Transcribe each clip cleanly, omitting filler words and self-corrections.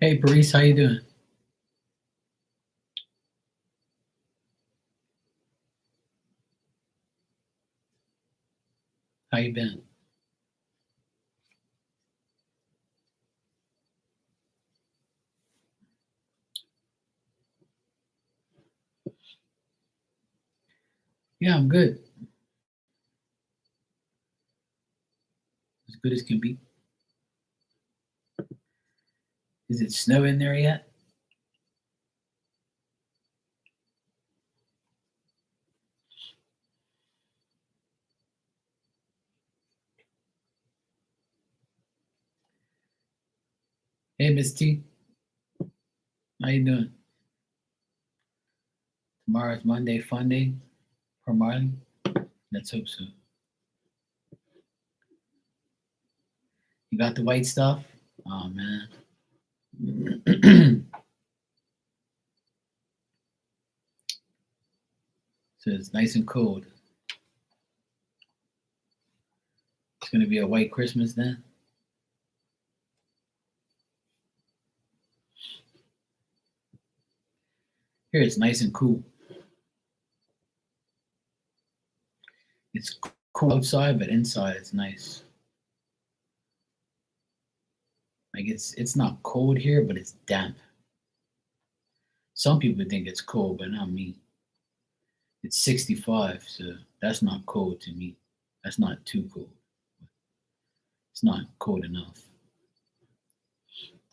Hey, Paris, how you doing? How you been? Yeah, I'm good. As good as can be. Is it snow in there yet? Hey, Miss T, how you doing? Tomorrow's Monday fun day for Marley. Let's hope so. You got the white stuff? Oh man. So it's nice and cold. It's gonna be a white Christmas then. Here it's nice and cool. It's cool outside, but inside it's nice. Like it's not cold here, but it's damp. Some people think it's cold, but not me. It's 65, so that's not cold to me. That's not too cold. It's not cold enough.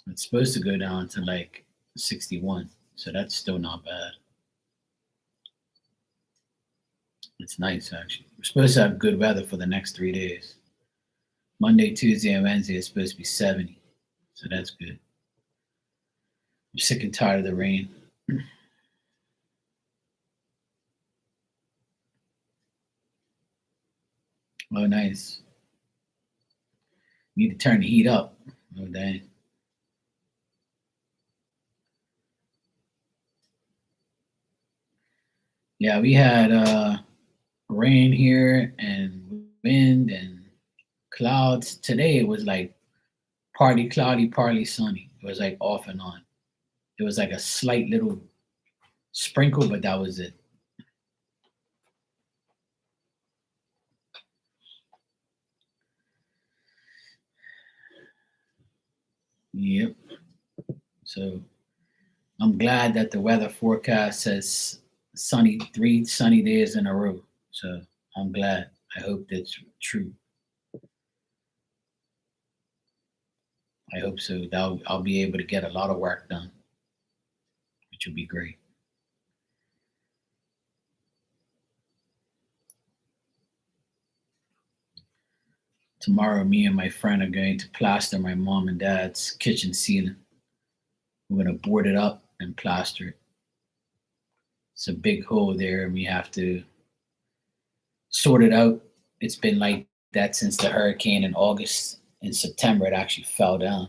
It's supposed to go down to like 61, so that's still not bad. It's nice actually. We're supposed to have good weather for the next 3 days. Monday, Tuesday, and Wednesday is supposed to be 70, so that's good. I'm sick and tired of the rain. Oh, nice. Need to turn the heat up. Oh, dang. Yeah, we had rain here and wind and clouds. Today it was like partly cloudy, partly sunny. It was like off and on. It was like a slight little sprinkle, but that was it. Yep. So I'm glad that the weather forecast says sunny, 3 sunny days in a row. So I'm glad. I hope that's true. I hope so. That I'll be able to get a lot of work done, which will be great. Tomorrow, me and my friend are going to plaster my mom and dad's kitchen ceiling. We're going to board it up and plaster it. It's a big hole there, and we have to sort it out. It's been like that since the hurricane in August. In September, it actually fell down.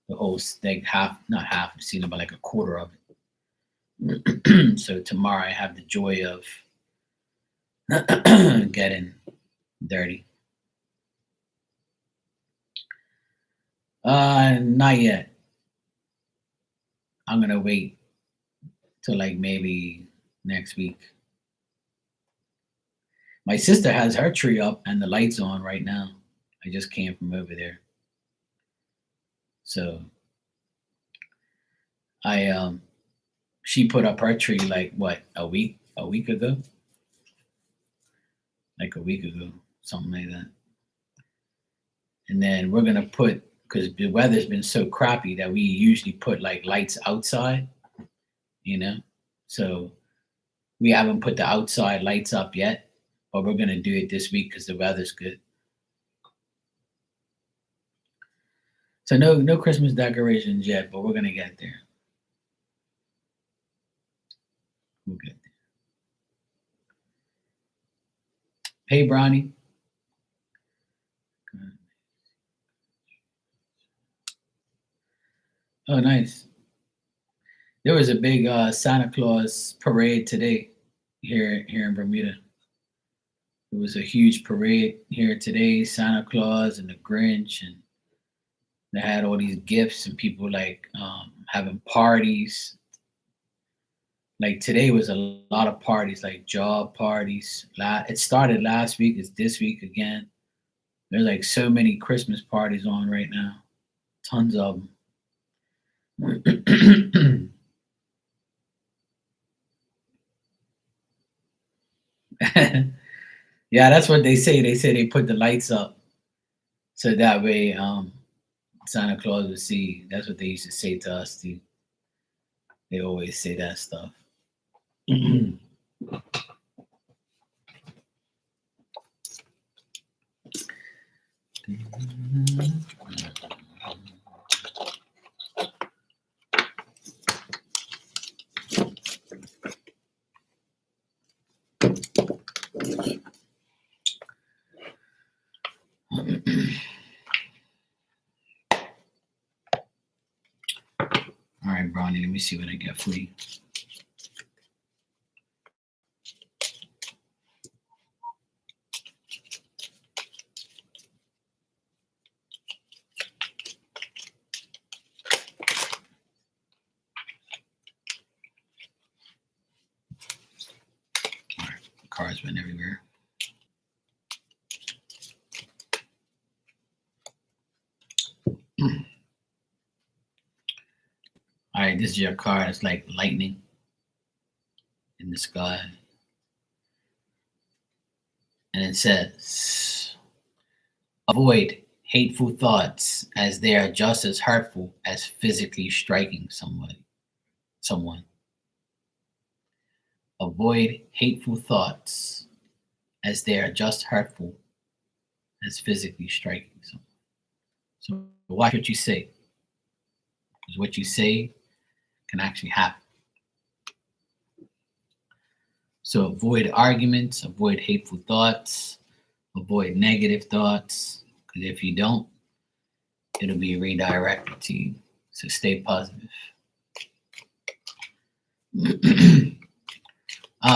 The whole thing, half, not half the ceiling, but like a quarter of it. So tomorrow, I have the joy of getting dirty. Not yet. I'm gonna wait till like maybe next week. My sister has her tree up and the lights on right now. I just came from over there. So I she put up her tree like what, a week ago? Like a week ago, something like that. And then we're gonna put, because the weather's been so crappy that we usually put like lights outside, you know. So we haven't put the outside lights up yet, but we're gonna do it this week because the weather's good. So no Christmas decorations yet, but we're gonna get there. We'll get there. Hey, Bronny. Oh, nice. There was a big Santa Claus parade today here in Bermuda. It was a huge parade here today. Santa Claus and the Grinch and They had all these gifts and people like having parties. Like today was a lot of parties, like job parties. It started last week. It's this week again. There's like so many Christmas parties on right now. Tons of them. Yeah, that's what they say. They say they put the lights up so that way Santa Claus would see. That's what they used to say to us too. They always say that stuff. All right, Bronny, let me see what I get for you. All right, cards went everywhere. All right, this is your card. It's like lightning in the sky. And it says, avoid hateful thoughts as they are just as hurtful as physically striking someone. Avoid hateful thoughts as they are just hurtful as physically striking someone. So watch what you say. Because what you say can actually happen. So avoid arguments, avoid hateful thoughts, avoid negative thoughts. Because if you don't, it'll be redirected to you. So stay positive.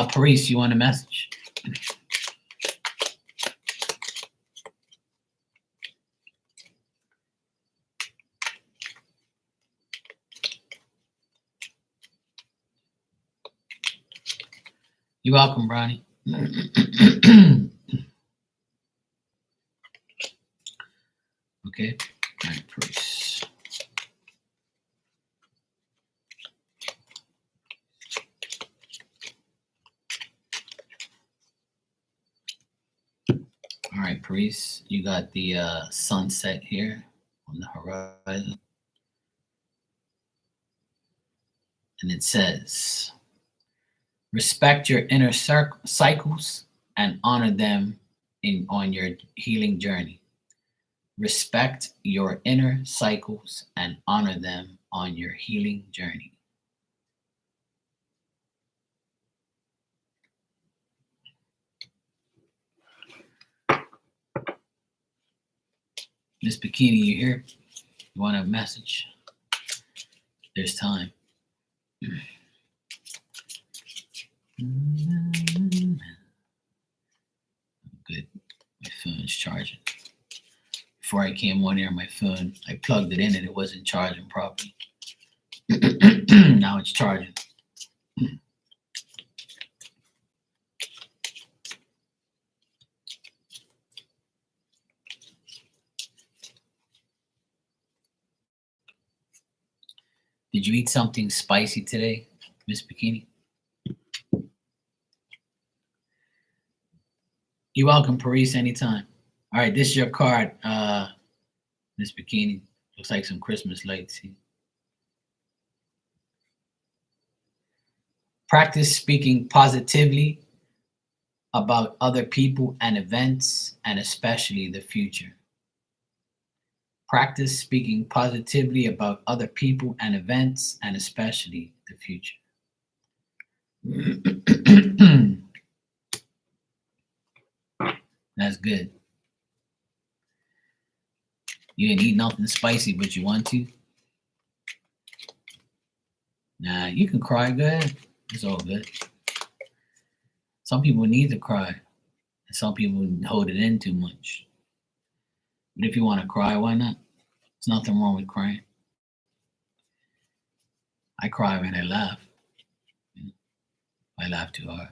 Paris, you want a message? You're welcome, Bronny. Okay. All right, Paris. All right, Paris, you got the sunset here on the horizon. And it says, respect your inner cycles and honor them on your healing journey. Respect your inner cycles and honor them on your healing journey. Miss Bikini, you here? You want a message? There's time. Good. My phone's charging. Before I came on here, my phone, I plugged it in and it wasn't charging properly. Now it's charging. Did you eat something spicy today, Miss Bikini? You're welcome, Paris, anytime. All right, this is your card, Miss Bikini. Looks like some Christmas lights. Practice speaking positively about other people and events, and especially the future. Practice speaking positively about other people and events, and especially the future. That's good. You didn't eat nothing spicy, but you want to? Nah, you can cry. Go ahead. It's all good. Some people need to cry, and some people hold it in too much. But if you want to cry, why not? There's nothing wrong with crying. I cry when I laugh. I laugh too hard.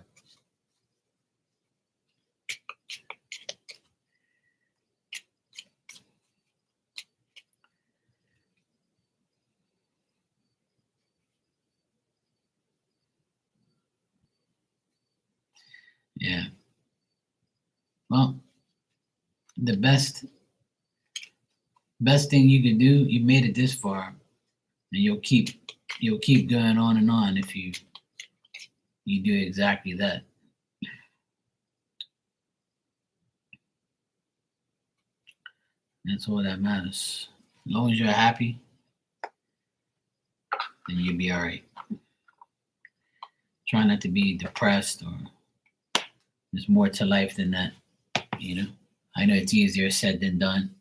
Yeah. Well, the best thing you could do, you made it this far, and you'll keep going on and on if you do exactly that. That's all that matters. As long as you're happy, then you'll be all right. Try not to be depressed, or there's more to life than that. You know, I know it's easier said than done.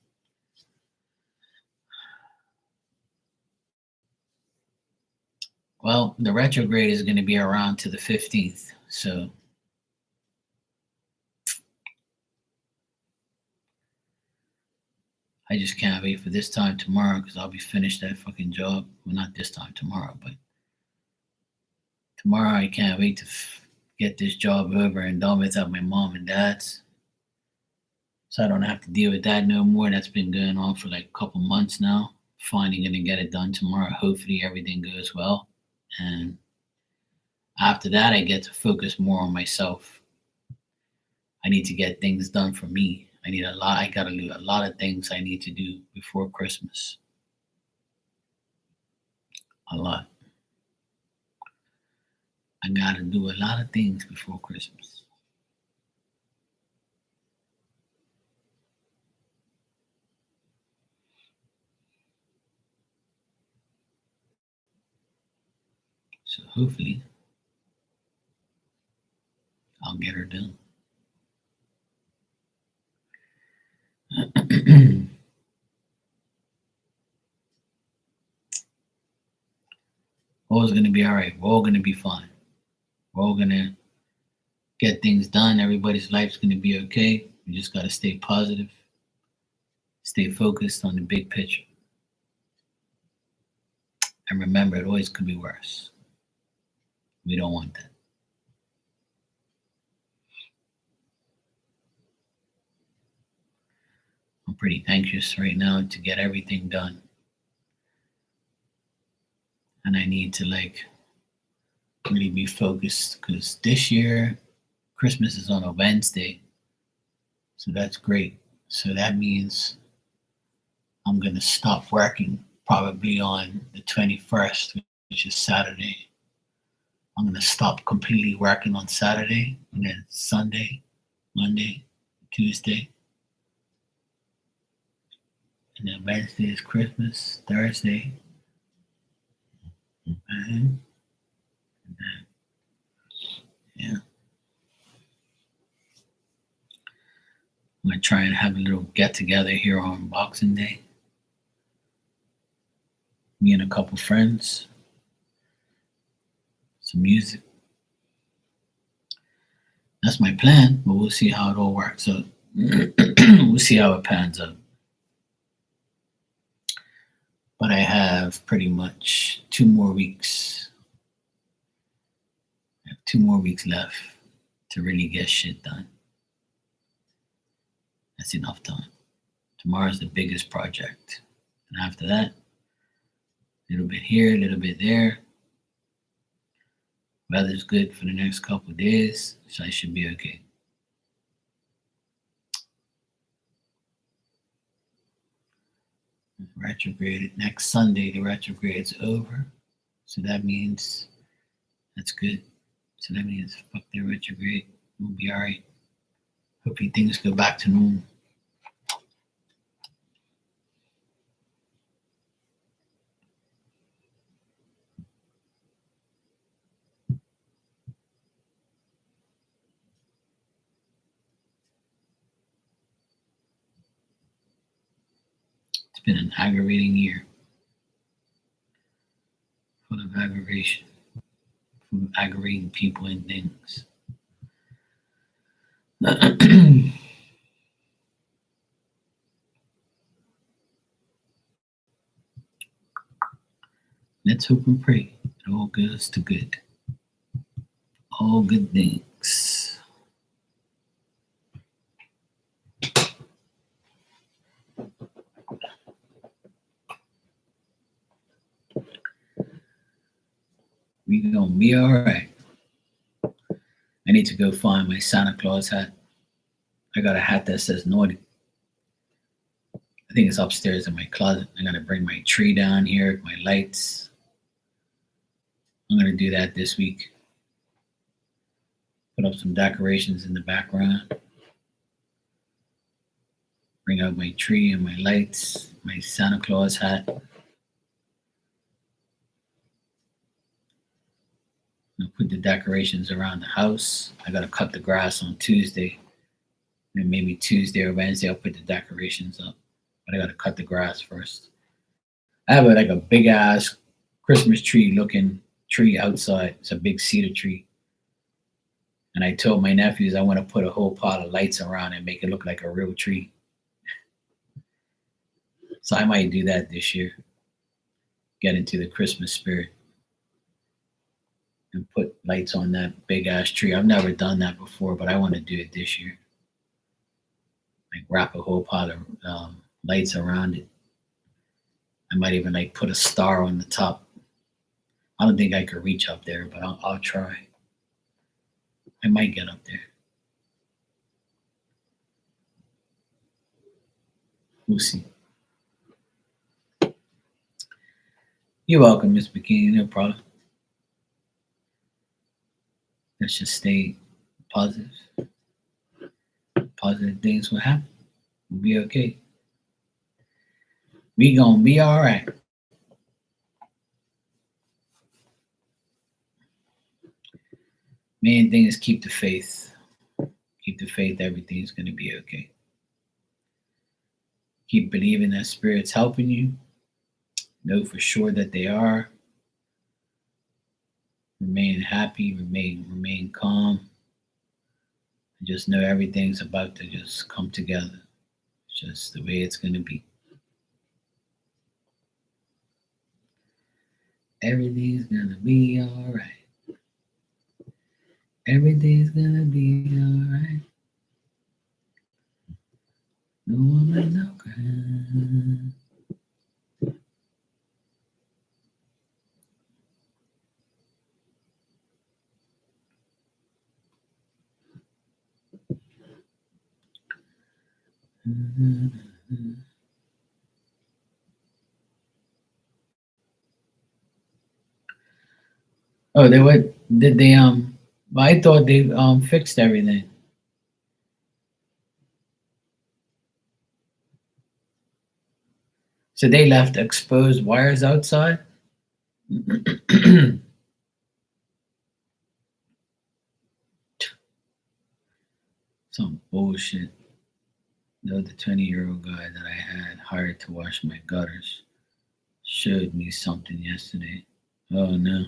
Well, the retrograde is going to be around to the 15th, so I just can't wait for this time tomorrow because I'll be finished that fucking job. Well, not this time tomorrow, but tomorrow I can't wait to get this job over and done with at my mom and dad's, so I don't have to deal with that no more. That's been going on for like a couple months now. Finally gonna get it done tomorrow. Hopefully everything goes well, and after that I get to focus more on myself. I need to get things done for me. I gotta do a lot of things I need to do before Christmas. A lot. I gotta do a lot of things before Christmas. So hopefully I'll get her done. All's gonna be all right. We're all gonna be fine. We're all gonna get things done. Everybody's life's gonna be okay. We just gotta stay positive, stay focused on the big picture, and remember, it always could be worse. We don't want that. I'm pretty anxious right now to get everything done, and I need to like really be focused because this year Christmas is on a Wednesday, so that's great. So that means I'm gonna stop working probably on the 21st, which is Saturday. I'm gonna stop completely working on Saturday, and then Sunday, Monday, Tuesday, and then Wednesday is Christmas. Thursday, and yeah, I'm gonna try and have a little get together here on Boxing Day. Me and a couple friends, some music. That's my plan, but we'll see how it all works out. We'll see how it pans out. But I have pretty much 2 more weeks. I have 2 more weeks left to really get shit done. That's enough time. Tomorrow's the biggest project. And after that, a little bit here, a little bit there. Weather's good for the next couple of days, so I should be okay. Retrograde next Sunday, the retrograde's over. So that means that's good. So that means fuck the retrograde. We'll be alright. Hopefully things go back to normal. It's been an aggravating year. Full of aggravation. Full of aggravating people and things. Let's hope and pray it all goes to good. All good things. We gonna be all right. I need to go find my Santa Claus hat. I got a hat that says naughty. I think it's upstairs in my closet. I gotta bring my tree down here, my lights. I'm gonna do that this week. Put up some decorations in the background. Bring out my tree and my lights, my Santa Claus hat. I'll put the decorations around the house. I gotta cut the grass on Tuesday. And maybe Tuesday or Wednesday I'll put the decorations up. But I gotta cut the grass first. I have like a big ass Christmas tree looking tree outside. It's a big cedar tree. And I told my nephews I want to put a whole pile of lights around it and make it look like a real tree. So I might do that this year. Get into the Christmas spirit and put lights on that big ass tree. I've never done that before, but I want to do it this year. Like wrap a whole pile of lights around it. I might even like put a star on the top. I don't think I could reach up there, but I'll try. I might get up there. We'll see. You're welcome, Miss Bikini. No problem. Let's just stay positive. Positive things will happen. We'll be okay. We gonna be all right. Main thing is keep the faith. Keep the faith. Everything's gonna be okay. Keep believing that spirit's helping you. Know for sure that they are. Remain happy. Remain calm. And just know everything's about to just come together. It's just the way it's gonna be. Everything's gonna be all right. Everything's gonna be all right. No woman, no cry. Oh, they what? Did they I thought they fixed everything. So they left exposed wires outside. Some bullshit. The 20-year-old guy that I had hired to wash my gutters showed me something yesterday. Oh no.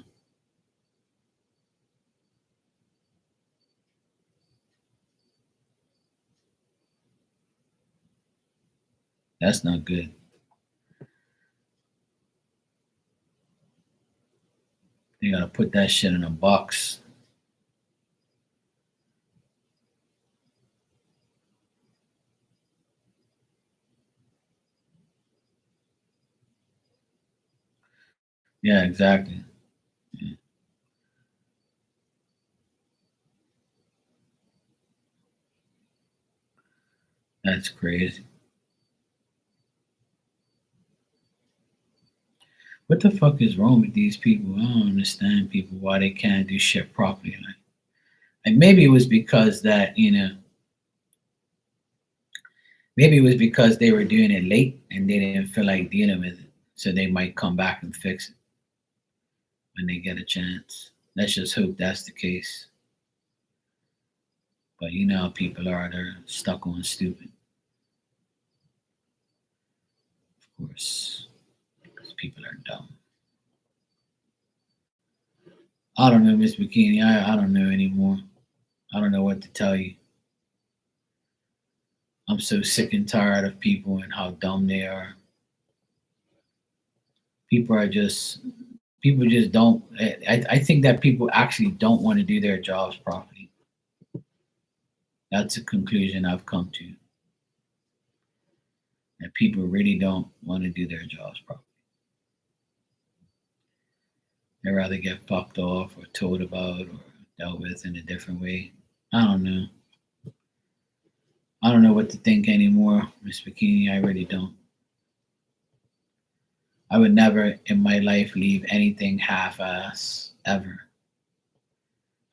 That's not good. They gotta put that shit in a box. Yeah, exactly. Yeah, that's crazy. What the fuck is wrong with these people? I don't understand people why they can't do shit properly. Like maybe it was because that, maybe it was because they were doing it late and they didn't feel like dealing with it. So they might come back and fix it when they get a chance. Let's just hope that's the case. But you know how people are, they're stuck on stupid, of course, because people are dumb. I don't know, Miss Bikini. I don't know anymore. I don't know what to tell you. I'm so sick and tired of people and how dumb they are. People are just People just don't. I think that people actually don't want to do their jobs properly. That's a conclusion I've come to. That people really don't want to do their jobs properly. They rather get fucked off or told about or dealt with in a different way. I don't know. I don't know what to think anymore, Miss Bikini. I really don't. I would never in my life leave anything half-ass ever.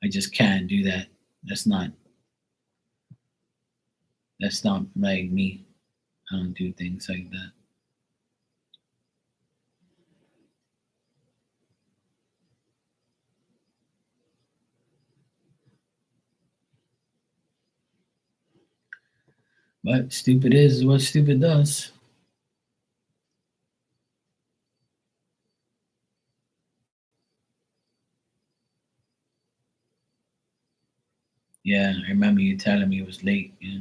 I just can't do that. That's not that's not like me. I don't do things like that. But stupid is what stupid does. Yeah, I remember you telling me it was late. Yeah.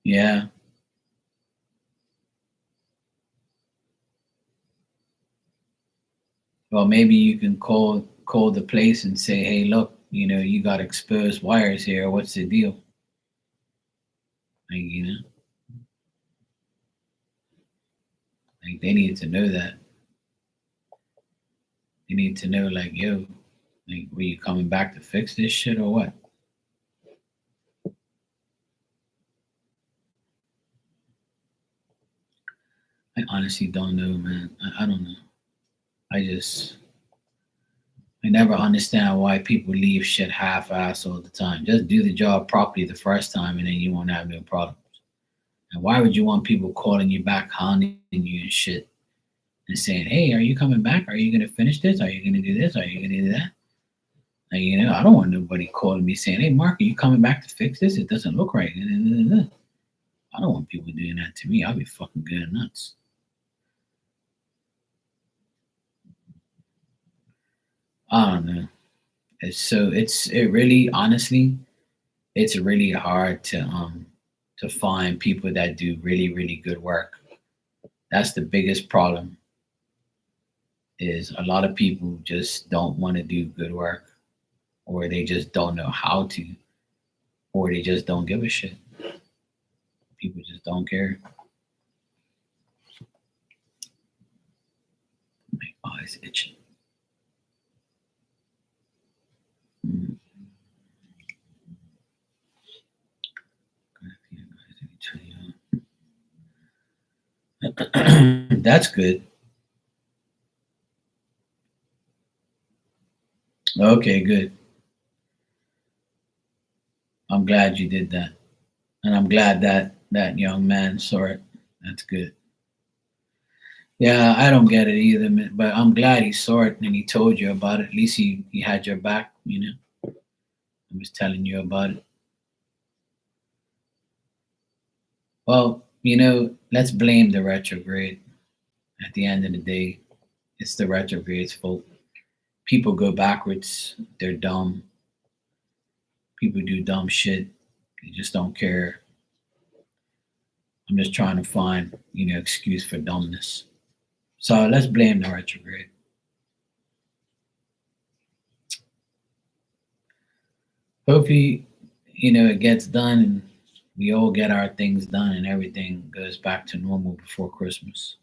Yeah. Well, maybe you can call the place and say, "Hey, look, you got exposed wires here. What's the deal?" Like, like they need to know that. They need to know, like, yo, like, were you coming back to fix this shit or what? I honestly don't know, man. I don't know. I never understand why people leave shit half-ass all the time. Just do the job properly the first time, and then you won't have no problems. And why would you want people calling you back, hounding you and shit, and saying, "Hey, are you coming back? Are you gonna finish this? Are you gonna do this? Are you gonna do that?" Like, I don't want nobody calling me saying, "Hey, Mark, are you coming back to fix this? It doesn't look right." I don't want people doing that to me. I'll be fucking going nuts. I don't know. It really honestly, it's really hard to find people that do really, really good work. That's the biggest problem is a lot of people just don't want to do good work or they just don't know how to or they just don't give a shit. People just don't care. My eyes itching. Mm. That's good. Okay, good. I'm glad you did that. And I'm glad that that young man saw it. That's good. Yeah, I don't get it either, but I'm glad he saw it and he told you about it. At least he had your back. He was telling you about it. Well, let's blame the retrograde. At the end of the day, it's the retrograde's fault. People go backwards. They're dumb. People do dumb shit. They just don't care. I'm just trying to find, excuse for dumbness. So let's blame the retrograde. Hopefully, it gets done and we all get our things done and everything goes back to normal before Christmas.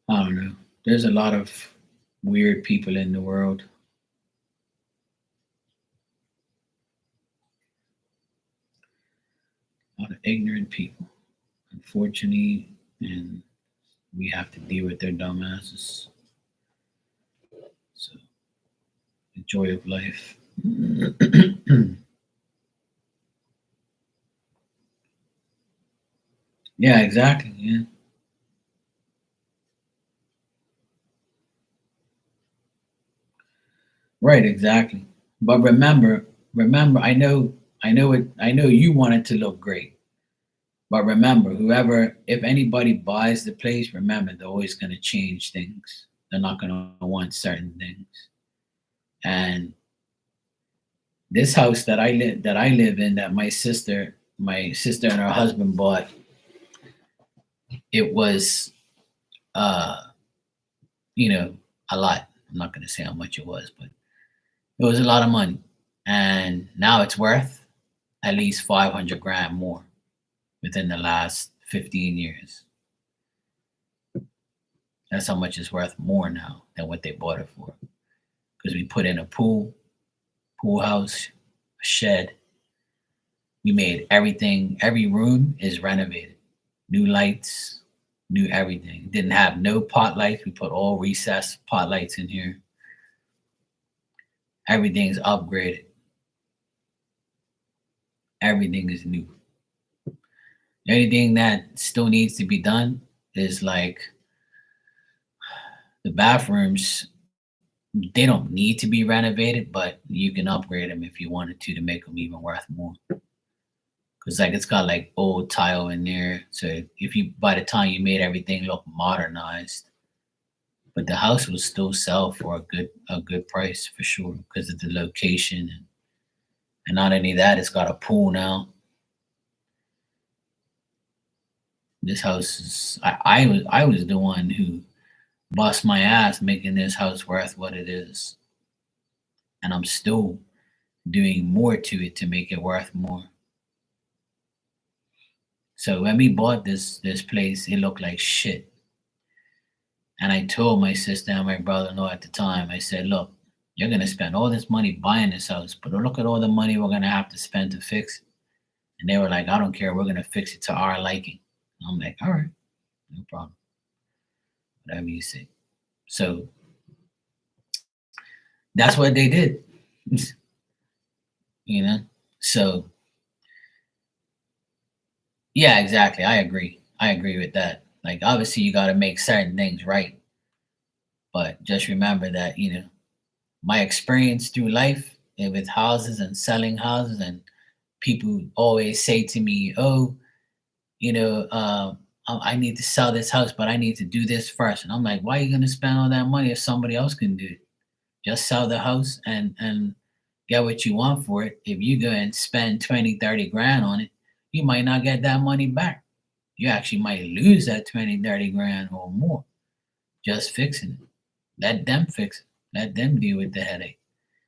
I don't know. There's a lot of weird people in the world. A lot of ignorant people, unfortunately, and we have to deal with their dumbasses. So the joy of life. Yeah, exactly. Yeah, right, exactly. But remember, I know you want it to look great. But remember, if anybody buys the place, remember they're always going to change things. They're not going to want certain things. And this house that I live in, that my sister and her husband bought, it was uh you know a lot. I'm not going to say how much it was, but it was a lot of money. And now it's worth at least 500 grand more within the last 15 years. That's how much it's worth more now than what they bought it for. Because we put in a pool house, a shed. We made everything, every room is renovated. New lights, new everything. Didn't have no pot lights. We put all recessed pot lights in here. Everything's upgraded. Everything is new. The only thing that still needs to be done is like the bathrooms. They don't need to be renovated, but you can upgrade them if you wanted to make them even worth more. Cause like it's got like old tile in there, so if you by the time you made everything look modernized, but the house will still sell for a good price for sure because of the location, and not only that, it's got a pool now. This house is I was the one who bust my ass making this house worth what it is, and I'm still doing more to it to make it worth more. So when we bought this place, it looked like shit. And I told my sister and my brother-in-law at the time, I said, look, you're gonna spend all this money buying this house, but look at all the money we're gonna have to spend to fix it. And they were like, I don't care, we're gonna fix it to our liking. And I'm like, all right, no problem. Whatever you say. So that's what they did. you know? So yeah, exactly. I agree. I agree with that. Like obviously you gotta make certain things right. But just remember that, my experience through life and with houses and selling houses, and people always say to me, "Oh, I need to sell this house, but I need to do this first." And I'm like, "Why are you going to spend all that money if somebody else can do it? Just sell the house and get what you want for it. If you go and spend 20, 30 grand on it, you might not get that money back. You actually might lose that 20, 30 grand or more just fixing it. Let them fix it. Let them deal with the headache.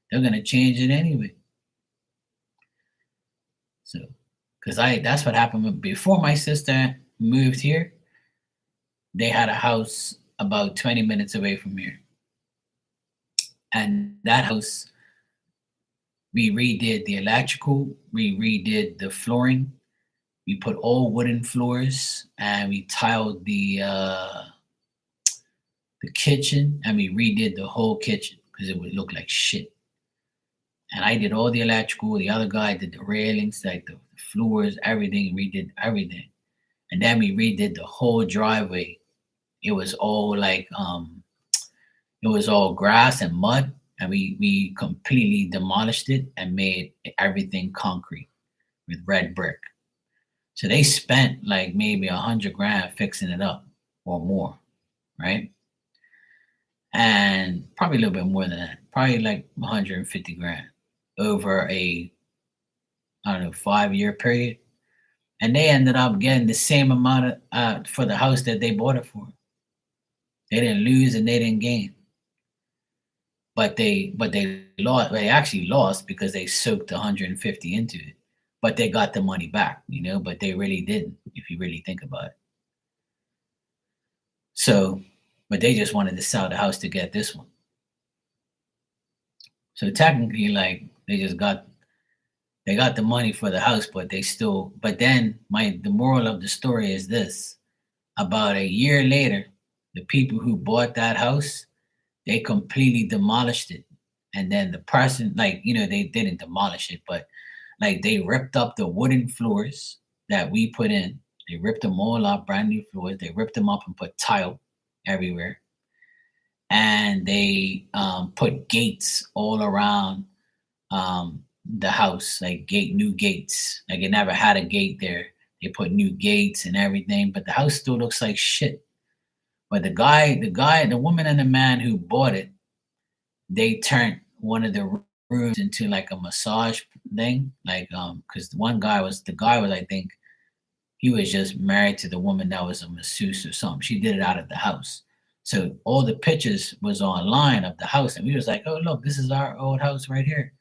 They're gonna change it anyway." So, because that's what happened before my sister moved here. They had a house about 20 minutes away from here, and that house, we redid the electrical, we redid the flooring, we put all wooden floors, and we tiled the kitchen, and we redid the whole kitchen because it would look like shit. And I did all the electrical. The other guy did the railings, like the floors, everything. We did everything, and then we redid the whole driveway. It was all like it was all grass and mud, and we completely demolished it and made everything concrete with red brick. So they spent like maybe 100 grand fixing it up or more, right? And probably a little bit more than that, probably like 150 grand over a, I don't know, 5 year period. And they ended up getting the same amount of for the house that they bought it for. They didn't lose and they didn't gain, but they lost. They actually lost because they soaked 150 into it, but they got the money back, But they really didn't, if you really think about it. So, but they just wanted to sell the house to get this one. So technically, like they got the money for the house, but they still. But then the moral of the story is this: about a year later, the people who bought that house, they completely demolished it, and then the person, like they didn't demolish it, but like they ripped up the wooden floors that we put in. They ripped them all up, brand new floors. They ripped them up and put tile everywhere, and they put gates all around the house, like new gates. Like it never had a gate there. They put new gates and everything, but the house still looks like shit. But the woman, and the man who bought it, they turned one of the rooms into like a massage thing, like because the guy was I think he was just married to the woman that was a masseuse or something. She did it out of the house. So all the pictures was online of the house, and we was like, "Oh, look, this is our old house right here."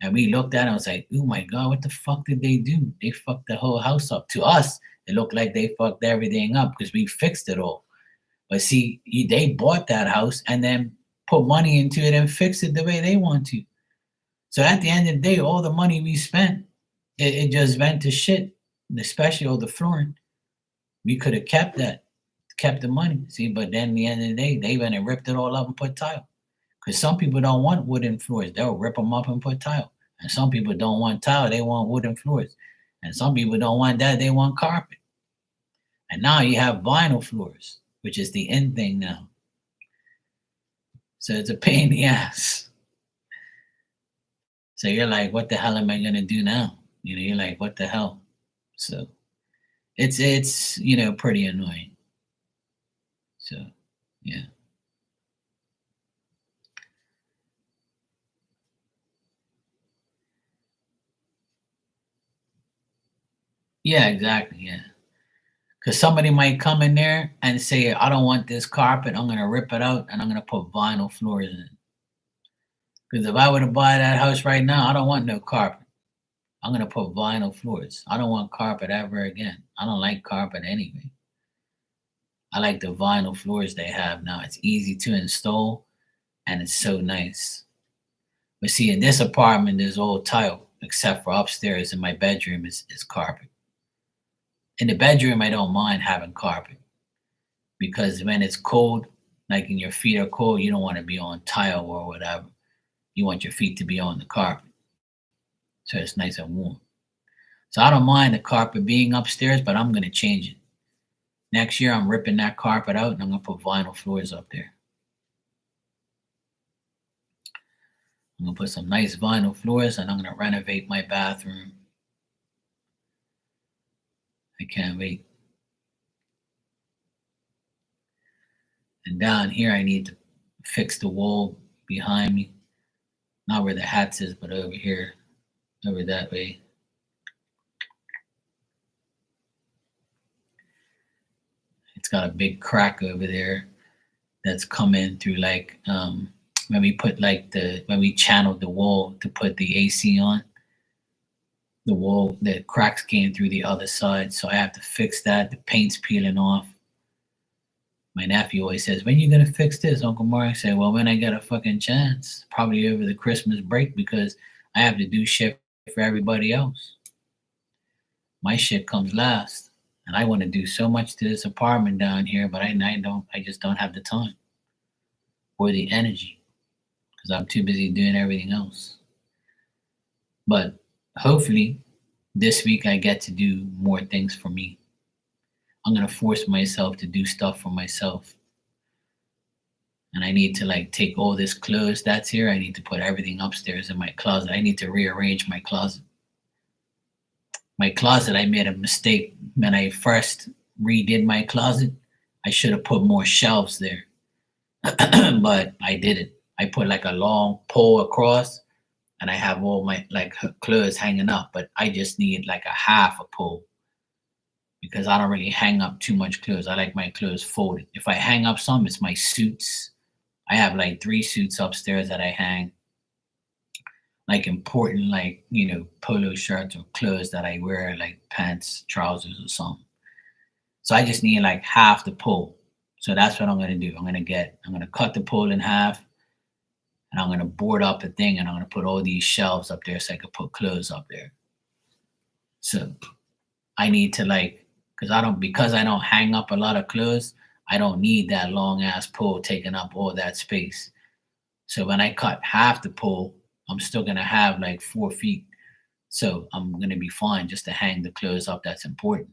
And we looked at it and was like, "Oh my god, what the fuck did they do? They fucked the whole house up." To us, it looked like they fucked everything up because we fixed it all. But see, they bought that house and then put money into it and fixed it the way they want to. So at the end of the day, all the money we spent, it just went to shit, especially all the flooring. We could have kept that, kept the money. See, but then at the end of the day, they went and ripped it all up and put tile. Because some people don't want wooden floors. They'll rip them up and put tile. And some people don't want tile, they want wooden floors. And some people don't want that, they want carpet. And now you have vinyl floors, which is the in thing now. So it's a pain in the ass. So you're like, what the hell am I gonna do now? You're like, what the hell? So it's pretty annoying. So yeah. Yeah, exactly. Yeah. Because somebody might come in there and say, I don't want this carpet, I'm gonna rip it out and I'm gonna put vinyl floors in. Because if I were to buy that house right now, I don't want no carpet. I'm gonna put vinyl floors. I don't want carpet ever again. I don't like carpet anyway. I like the vinyl floors they have now. It's easy to install and it's so nice. But see, in this apartment, there's all tile, except for upstairs in my bedroom is carpet. In the bedroom, I don't mind having carpet because when it's cold, like and your feet are cold, you don't want to be on tile or whatever. You want your feet to be on the carpet. So it's nice and warm. So I don't mind the carpet being upstairs, but I'm gonna change it. Next year I'm ripping that carpet out and I'm gonna put vinyl floors up there. I'm gonna put some nice vinyl floors and I'm gonna renovate my bathroom. I can't wait. And down here I need to fix the wall behind me. Not where the hats is, but over here, over that way. It's got a big crack over there that's coming through like when we put like when we channeled the wall to put the AC on, the wall, the cracks came through the other side. So I have to fix that. The paint's peeling off. My nephew always says, when you gonna fix this, Uncle Mark? I say, well, when I get a fucking chance, probably over the Christmas break because I have to do shit for everybody else. My shit comes last. And I want to do so much to this apartment down here, but I just don't have the time or the energy because I'm too busy doing everything else. But hopefully this week I get to do more things for me. I'm gonna force myself to do stuff for myself. And I need to like take all this clothes that's here. I need to put everything upstairs in my closet. I need to rearrange my closet. My closet, I made a mistake when I first redid my closet. I should have put more shelves there, but I didn't. I put like a long pole across, and I have all my like clothes hanging up. But I just need like a half a pole because I don't really hang up too much clothes. I like my clothes folded. If I hang up some, it's my suits. I have like 3 suits upstairs that I hang like important like polo shirts or clothes that I wear like pants, trousers or something. So I just need like half the pole. So that's what I'm gonna do. I'm gonna cut the pole in half and I'm gonna board up a thing and I'm gonna put all these shelves up there so I could put clothes up there. So I need to like because I don't hang up a lot of clothes, I don't need that long ass pole taking up all that space. So when I cut half the pole, I'm still gonna have like 4 feet. So I'm gonna be fine just to hang the clothes up that's important.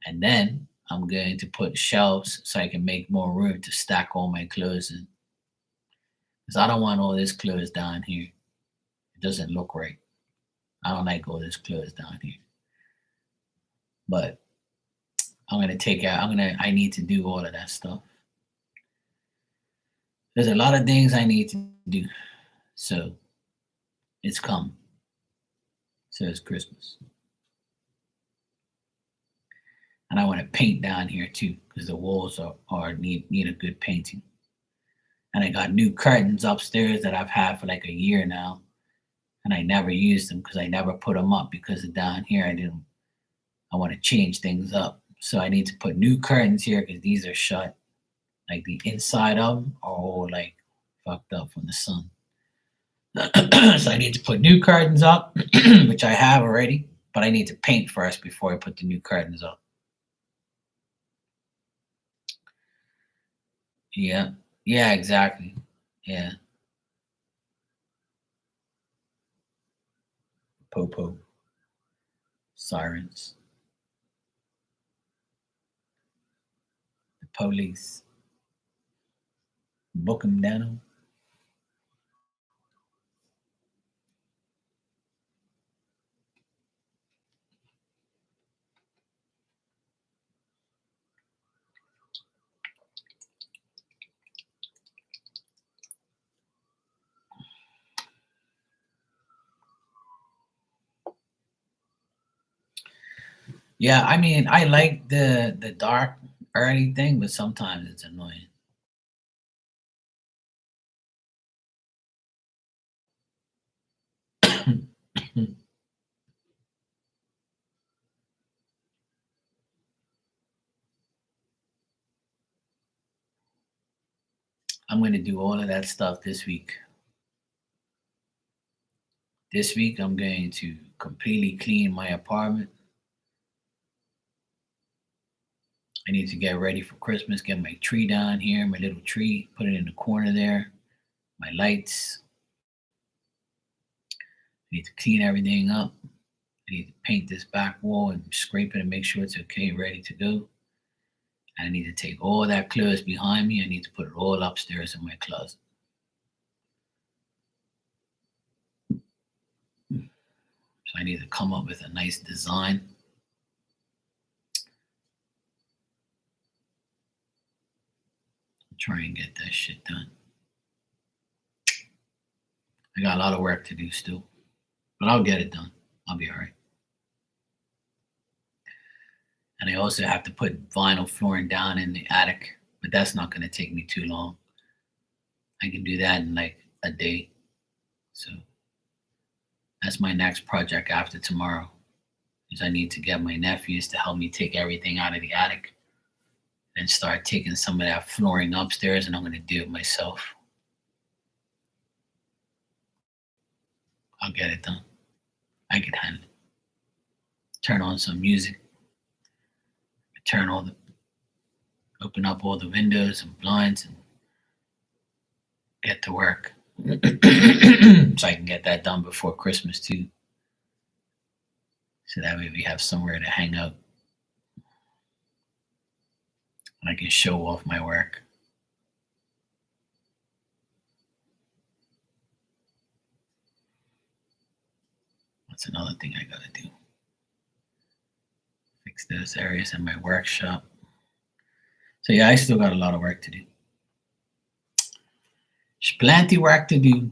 And then I'm going to put shelves so I can make more room to stack all my clothes in. Because I don't want all this clothes down here. It doesn't look right. I don't like all this clothes down here. But I need to do all of that stuff. There's a lot of things I need to do. So it's come. So it's Christmas. And I want to paint down here too, because the walls are need a good painting. And I got new curtains upstairs that I've had for like a year now, and I never used them because I never put them up because down here I didn't. I want to change things up, so I need to put new curtains here because these are shut. Like the inside of them are all like fucked up from the sun. So I need to put new curtains up, which I have already, but I need to paint first before I put the new curtains up. Yeah, yeah, exactly. Yeah, popo sirens, the police, book 'em down. Yeah, I mean, I like the dark early thing, but sometimes it's annoying. I'm going to do all of that stuff this week. This week, I'm going to completely clean my apartment. I need to get ready for Christmas, get my tree down here, my little tree, put it in the corner there, my lights. I need to clean everything up. I need to paint this back wall and scrape it and make sure it's okay, ready to go. I need to take all that clothes behind me. I need to put it all upstairs in my closet. So I need to come up with a nice design. Try and get that shit done. I got a lot of work to do still, but I'll get it done. I'll be all right. And I also have to put vinyl flooring down in the attic, but that's not going to take me too long. I can do that in like a day. So that's my next project after tomorrow. Is I need to get my nephews to help me take everything out of the attic and start taking some of that flooring upstairs, and I'm going to do it myself. I'll get it done. I can handle it. Turn on some music. Turn all the open up all the windows and blinds and get to work. So I can get that done before Christmas too. So that way we have somewhere to hang out and I can show off my work. That's another thing I gotta do. Fix those areas in my workshop. So yeah, I still got a lot of work to do. There's plenty work to do.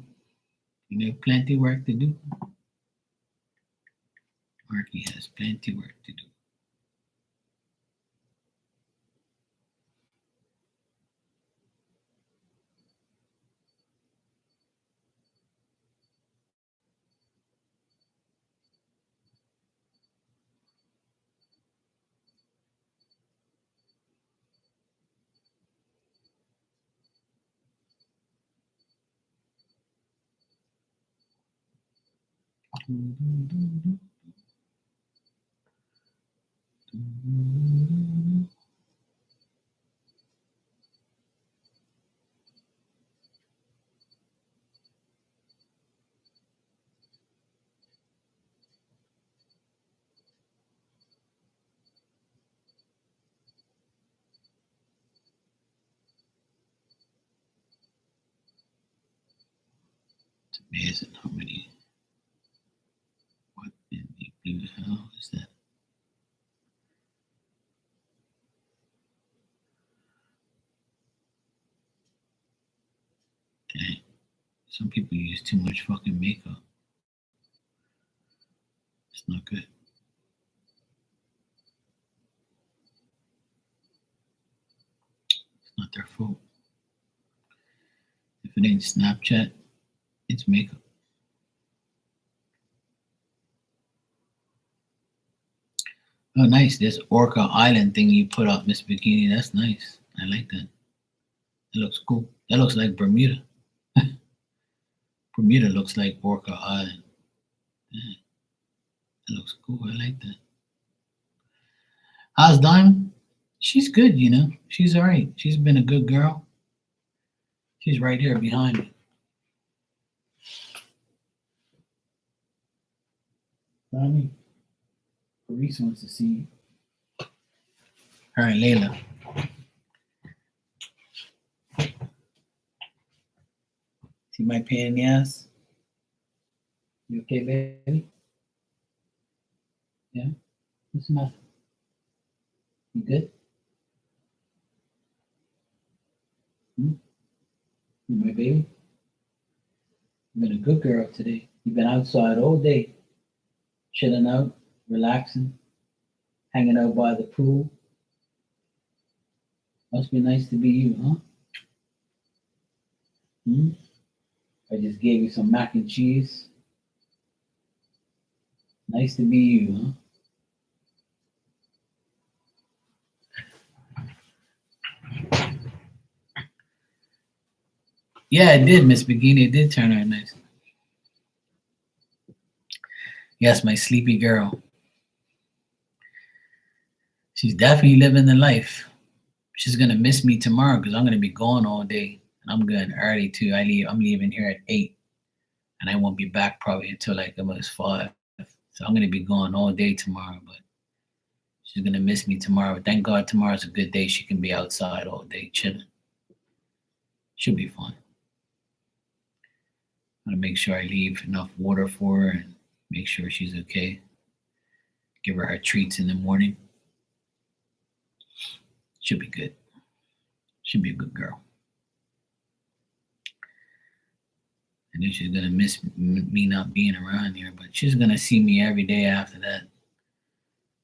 You know, plenty work to do. Marky has plenty work to do. It's amazing how many. What in the blue hell is that? Dang, Some people use too much fucking makeup. It's not good. It's not their fault. If it ain't Snapchat, it's makeup. Oh, nice. This Orca Island thing you put up, Miss Bikini. That's nice. I like that. That looks cool. That looks like Bermuda. Bermuda looks like Orca Island. Yeah, that looks cool. I like that. How's Diamond? She's good, you know. She's all right. She's been a good girl. She's right here behind me. Diamond, Reese wants to see you. All right, Layla. See my pain in the ass? You okay, baby? Yeah? What's the matter? You good? You my baby? You've been a good girl today. You've been outside all day, chilling out, relaxing, hanging out by the pool. Must be nice to be you, huh? Hmm? I just gave you some mac and cheese. Nice to be you, huh? Yeah, it did, Miss Bikini. It did turn out nice. Yes, my sleepy girl. She's definitely living the life. She's gonna miss me tomorrow because I'm gonna be gone all day, and I'm going early too. I'm leaving here at 8, and I won't be back probably until like almost 5. So I'm gonna be gone all day tomorrow. But she's gonna miss me tomorrow. But thank God tomorrow's a good day. She can be outside all day chilling. She'll be fine. I'm gonna make sure I leave enough water for her and make sure she's okay. Give her treats in the morning. She'll be good. She'll be a good girl. And then she's gonna miss me not being around here, but she's gonna see me every day after that.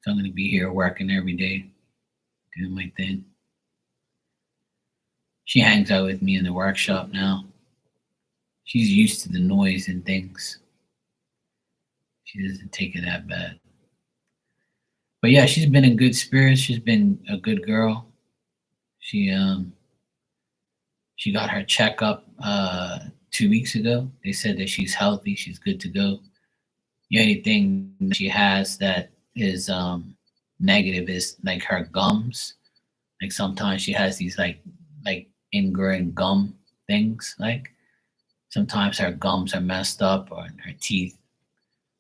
So I'm gonna be here working every day, doing my thing. She hangs out with me in the workshop now. She's used to the noise and things. She doesn't take it that bad. But yeah, she's been in good spirits. She's been a good girl. She got her checkup 2 weeks ago. They said that she's healthy. She's good to go. The only thing she has that is negative is like her gums. Like sometimes she has these like ingrowing gum things. Like sometimes her gums are messed up or her teeth.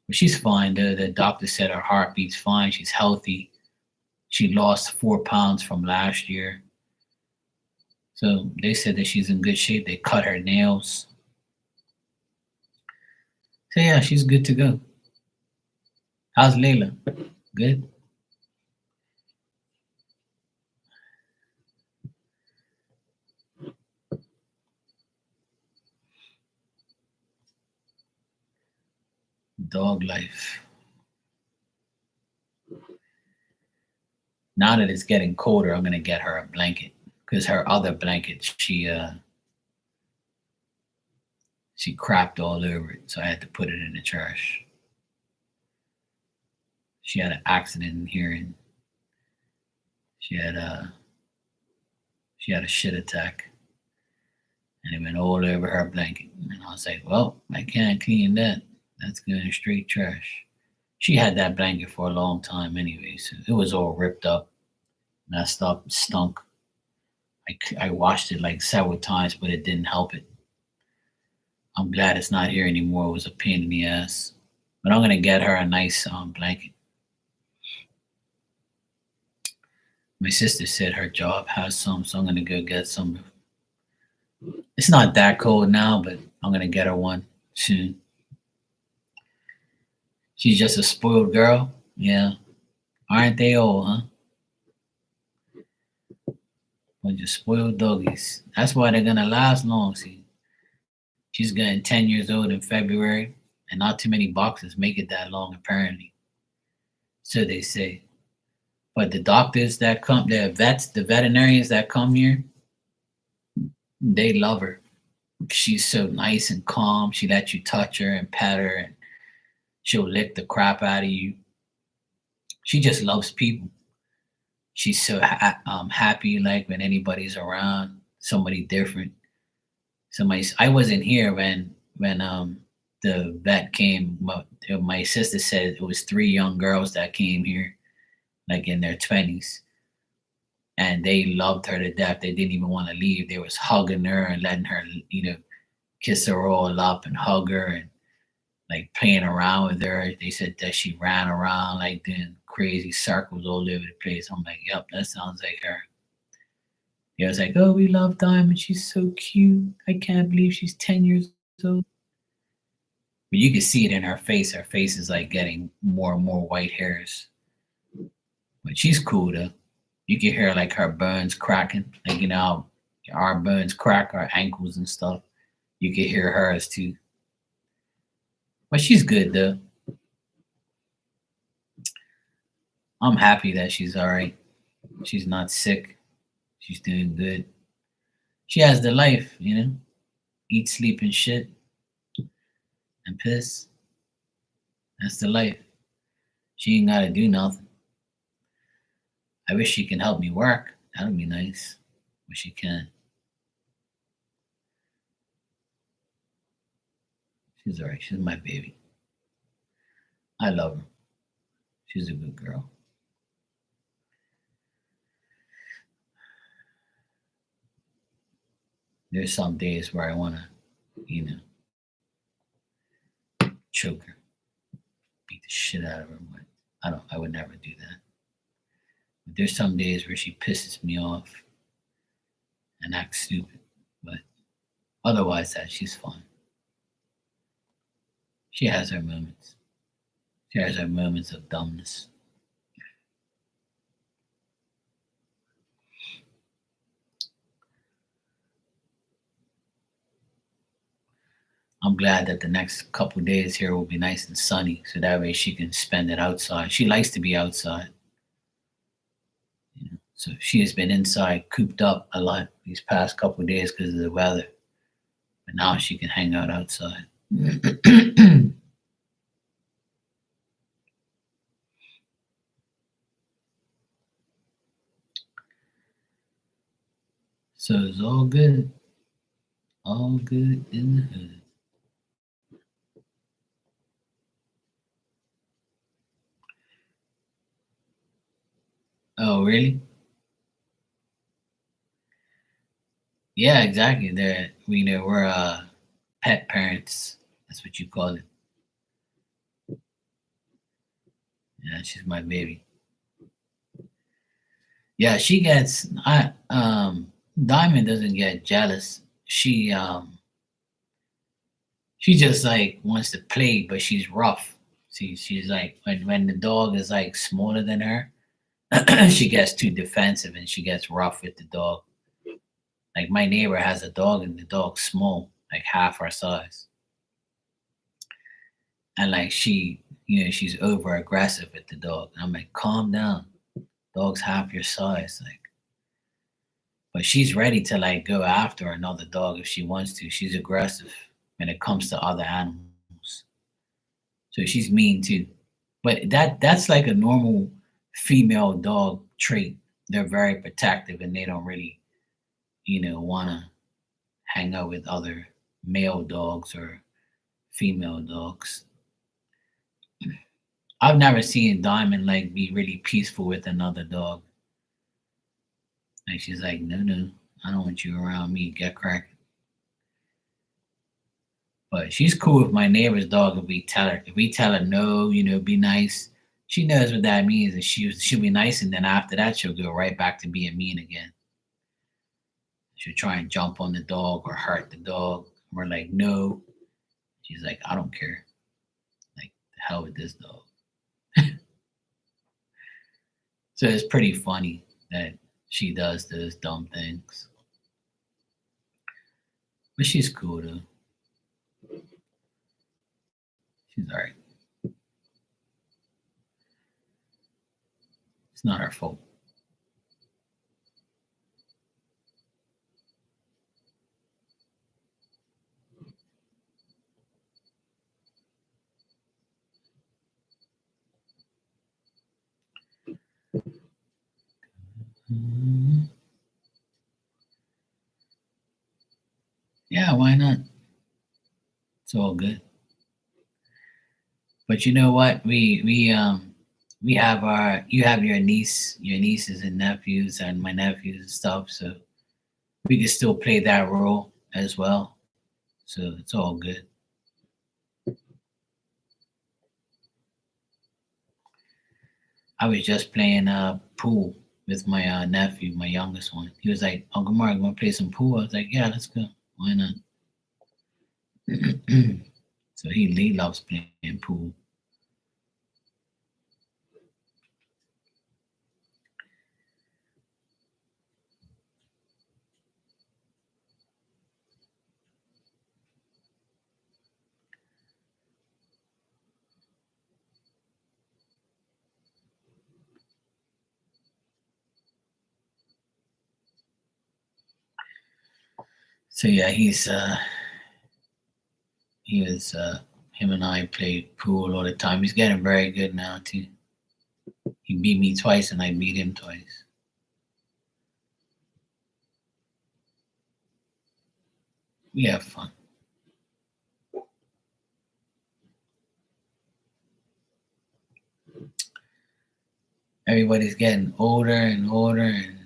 But she's fine. The doctor said her heart beats fine. She's healthy. She lost 4 pounds from last year. So they said that she's in good shape. They cut her nails. So yeah, she's good to go. How's Layla? Good? Dog life. Now that it's getting colder, I'm gonna get her a blanket because her other blanket she crapped all over it, so I had to put it in the trash. She had an accident in here, and she had a shit attack, and it went all over her blanket. And I was like, well, I can't clean that. That's going straight trash. She had that blanket for a long time anyway, so it was all ripped up, messed up, stunk. I washed it like several times, but it didn't help it. I'm glad it's not here anymore. It was a pain in the ass. But I'm gonna get her a nice blanket. My sister said her job has some, so I'm gonna go get some. It's not that cold now, but I'm gonna get her one soon. She's just a spoiled girl. Yeah. Aren't they all, huh? Bunch of spoiled doggies. That's why they're gonna last long, see. She's getting 10 years old in February, and not too many boxers make it that long, apparently. So they say. But the doctors that come, the vets, the veterinarians that come here, they love her. She's so nice and calm. She lets you touch her and pet her, and she'll lick the crap out of you. She just loves people. She's so happy, like when anybody's around, somebody different. Somebody. I wasn't here when the vet came. My sister said it was three young girls that came here, like in their 20s, and they loved her to death. They didn't even want to leave. They was hugging her and letting her, kiss her all up and hug her and like playing around with her. They said that she ran around like doing crazy circles all over the place. I'm like, yep, that sounds like her. They was like, oh, we love Diamond. She's so cute. I can't believe she's 10 years old. But you can see it in her face. Her face is like getting more and more white hairs. But she's cool though. You can hear like her bones cracking. Like, our bones crack, our ankles and stuff. You can hear hers too. But she's good though. I'm happy that she's all right. She's not sick. She's doing good. She has the life. Eat, sleep, and shit, and piss. That's the life. She ain't gotta do nothing. I wish she can help me work. That would be nice. But she can. She's all right. She's my baby. I love her. She's a good girl. There's some days where I wanna, you know, choke her, beat the shit out of her, but I would never do that. But there's some days where she pisses me off and acts stupid. But otherwise that she's fine. She has her moments. She has her moments of dumbness. I'm glad that the next couple days here will be nice and sunny, so that way she can spend it outside. She likes to be outside. So she has been inside, cooped up a lot these past couple days because of the weather. But now she can hang out outside. So it's all good. All good in the hood. Oh, really? Yeah, exactly. We're pet parents. That's what you call it. Yeah, she's my baby. Yeah, she gets I Diamond doesn't get jealous. She just like wants to play, but she's rough. She's like when the dog is like smaller than her, she gets too defensive and she gets rough with the dog. Like my neighbor has a dog and the dog's small, like half our size. And like she's over aggressive with the dog. And I'm like, calm down. Dog's half your size. Like, but she's ready to like go after another dog if she wants to. She's aggressive when it comes to other animals. So she's mean too. But that's like a normal female dog trait. They're very protective and they don't really, wanna hang out with other male dogs or female dogs. I've never seen Diamond like be really peaceful with another dog. Like she's like, no, no, I don't want you around me. Get cracking. But she's cool with my neighbor's dog if we tell her no, be nice. She knows what that means, and she'll be nice, and then after that, she'll go right back to being mean again. She'll try and jump on the dog or hurt the dog. We're like, no. She's like, I don't care. Like, the hell with this dog. So it's pretty funny that she does those dumb things. But she's cool though. She's all right. It's not her fault. Mhm. Yeah, why not? It's all good. But you know what? We have our you have your nieces and nephews and my nephews and stuff, so we can still play that role as well. So it's all good. I was just playing pool with my nephew, my youngest one. He was like, "Uncle Mark, want to play some pool?" I was like, "Yeah, let's go. Why not?" So he loves playing pool. So yeah, he was him and I play pool all the time. He's getting very good now too. He beat me twice and I beat him twice. We have fun. Everybody's getting older and older, and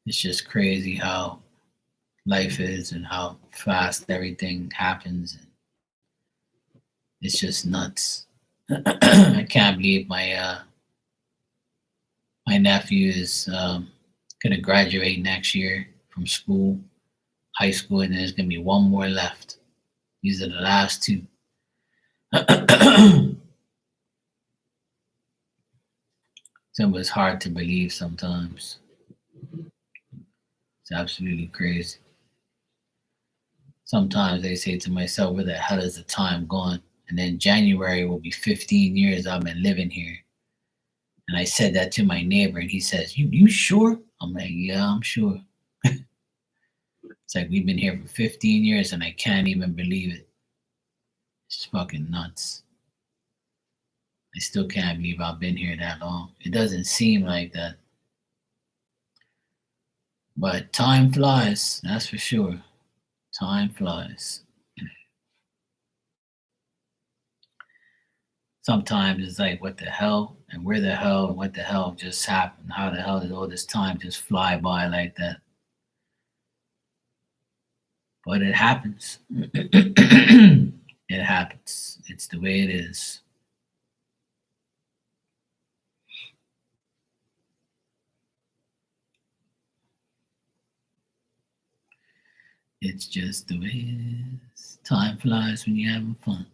it's just crazy how life is and how fast everything happens. And it's just nuts. I can't believe my nephew is gonna graduate next year from school, high school, and there's gonna be one more left. These are the last two. So it's hard to believe sometimes. It's absolutely crazy. Sometimes they say to myself, where the hell is the time gone? And then January will be 15 years I've been living here. And I said that to my neighbor, and he says, You sure? I'm like, yeah, I'm sure. It's like we've been here for 15 years and I can't even believe it. It's fucking nuts. I still can't believe I've been here that long. It doesn't seem like that. But time flies, that's for sure. Time flies. Sometimes it's like, what the hell? And where the hell? And what the hell just happened? How the hell did all this time just fly by like that? But it happens. It happens. It's the way it is. It's just the way it is. Time flies when you're having fun.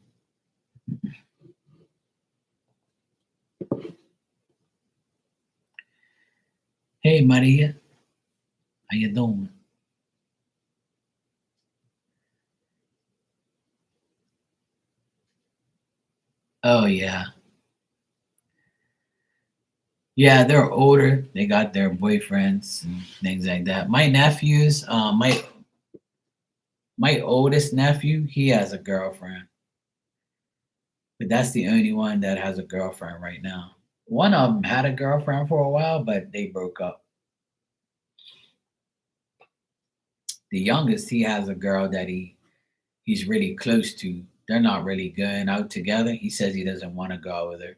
Hey, Maria, how you doing? Oh yeah, yeah. They're older. They got their boyfriends and things like that. My nephews, my oldest nephew, he has a girlfriend, but that's the only one that has a girlfriend right now. One of them had a girlfriend for a while, but they broke up. The youngest, he has a girl that he's really close to. They're not really going out together. He says he doesn't want to go out with her,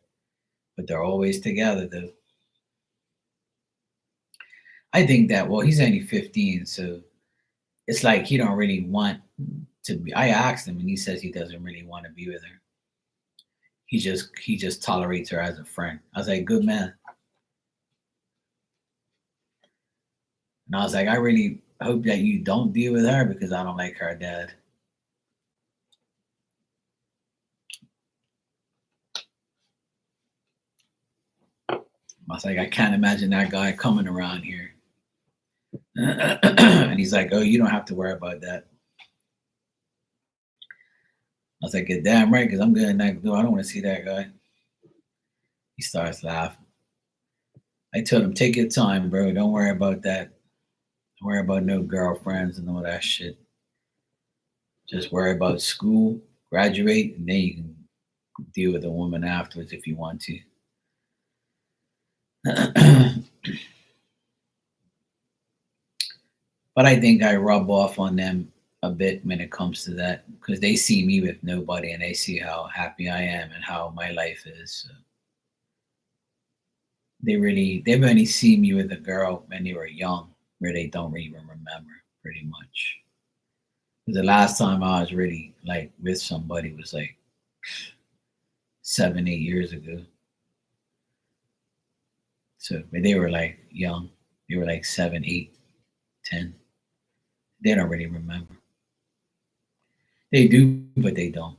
but they're always together though. I think that well, he's only 15, so it's like he don't really want to be. I asked him, and he says he doesn't really want to be with her. He just tolerates her as a friend. I was like, good man. And I was like, I really hope that you don't be with her because I don't like her dad. I was like, I can't imagine that guy coming around here. And he's like, oh, you don't have to worry about that. was like, "You're damn right, because I'm good next door. I don't want to see that guy." He starts laughing. I told him, "Take your time, bro. Don't worry about that. Don't worry about no girlfriends and all that shit. Just worry about school, graduate, and then you can deal with a woman afterwards if you want to." But I think I rub off on them a bit when it comes to that because they see me with nobody and they see how happy I am and how my life is. So they've only seen me with a girl when they were young, where they don't even remember pretty much. The last time I was really like with somebody was like 7, 8 years ago. So but they were like young. They were like 7, 8, 10. They don't really remember. They do, but they don't.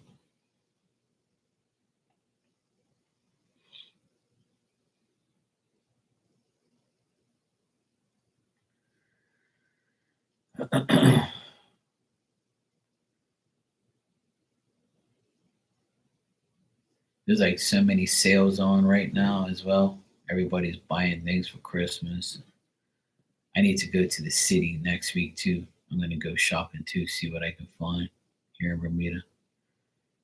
There's like so many sales on right now as well. Everybody's buying things for Christmas. I need to go to the city next week too. I'm gonna go shopping too, see what I can find here in Bermuda.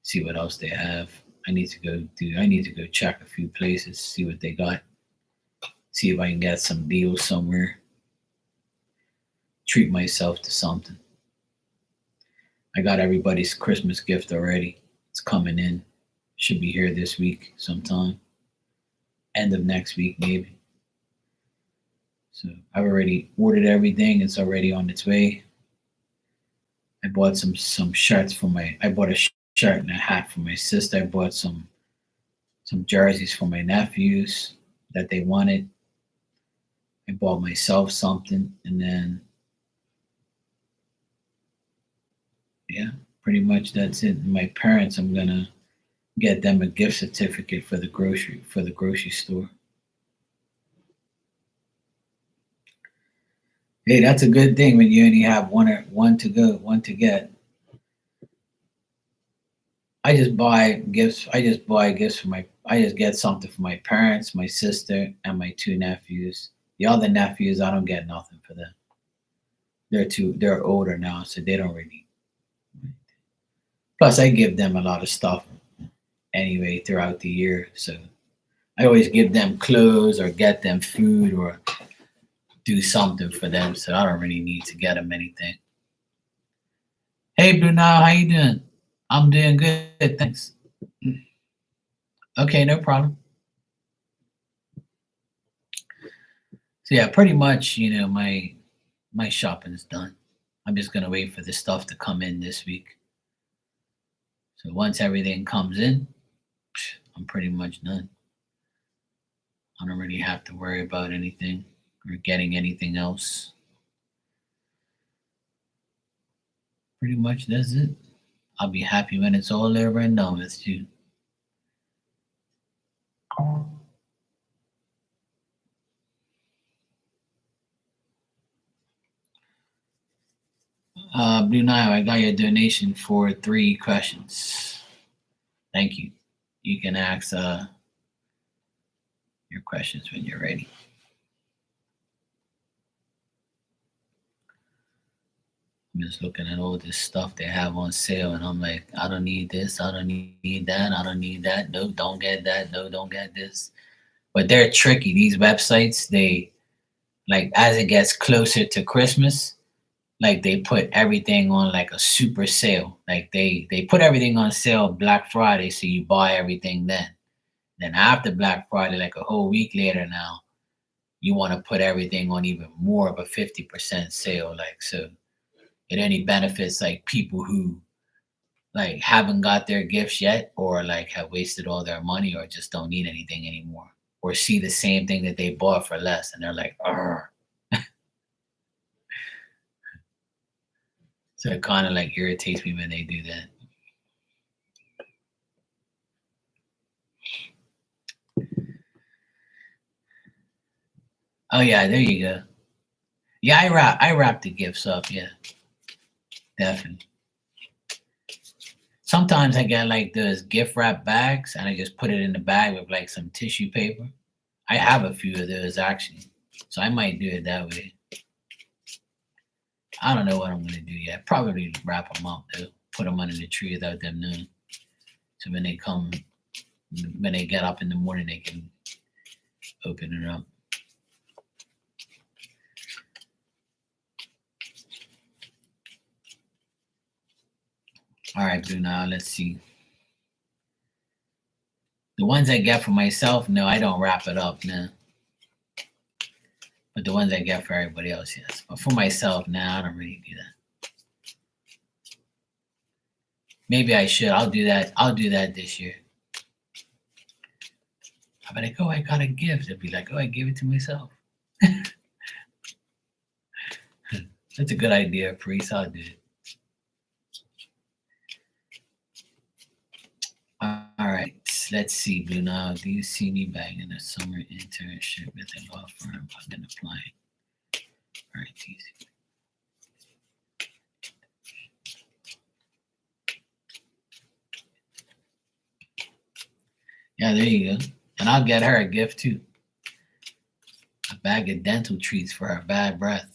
See what else they have. I need to go check a few places, see what they got. See if I can get some deals somewhere. Treat myself to something. I got everybody's Christmas gift already. It's coming in. Should be here this week sometime. End of next week maybe. So I've already ordered everything. It's already on its way. I bought some shirts for my. I bought a shirt and a hat for my sister. I bought some jerseys for my nephews that they wanted. I bought myself something, and then yeah, pretty much that's it. And my parents, I'm gonna get them a gift certificate for the grocery store. Hey, that's a good thing when you only have one to go, one to get. I just buy gifts. I just buy gifts for my. I just get something for my parents, my sister, and my two nephews. The other nephews, I don't get nothing for them. They're older now, so they don't really. Plus, I give them a lot of stuff anyway throughout the year, so I always give them clothes or get them food or do something for them. So I don't really need to get them anything. Hey, Brunel, how you doing? I'm doing good, thanks. Okay, no problem. So yeah, pretty much, my shopping is done. I'm just gonna wait for the stuff to come in this week. So once everything comes in, I'm pretty much done. I don't really have to worry about anything or getting anything else. Pretty much that's it. I'll be happy when it's all over and done with too. Blue Nile, I got your donation for 3 questions. Thank you. You can ask your questions when you're ready. I'm just looking at all this stuff they have on sale, and I'm like, I don't need this. I don't need that. I don't need that. No, don't get that. No, don't get this. But they're tricky. These websites, they like as it gets closer to Christmas, like they put everything on like a super sale. Like they put everything on sale Black Friday, so you buy everything then. Then after Black Friday, like a whole week later now, you want to put everything on even more of a 50% sale. Like so it only benefits like people who like haven't got their gifts yet or like have wasted all their money or just don't need anything anymore. Or see the same thing that they bought for less and they're like, "Arr." So it kind of like irritates me when they do that. Oh yeah, there you go. Yeah, I wrap the gifts up. Yeah, definitely. Sometimes I get like those gift wrap bags and I just put it in the bag with like some tissue paper. I have a few of those actually. So I might do it that way. I don't know what I'm gonna do yet. Probably wrap them up though. Put them under the tree without them knowing. So when they get up in the morning, they can open it up. All right, Blue. Now let's see. The ones I get for myself, no, I don't wrap it up now. But the ones I get for everybody else, yes. But for myself, now I don't really do that. Maybe I should. I'll do that. I'll do that this year. I'll be like, oh, I got a gift. They'll be like, oh, I gave it to myself. That's a good idea, Priest. I'll do it. All right, let's see, Blue. Now, do you see me bagging a summer internship with a law firm? I've been applying. All right, easy. Yeah, there you go. And I'll get her a gift too. A bag of dental treats for her bad breath.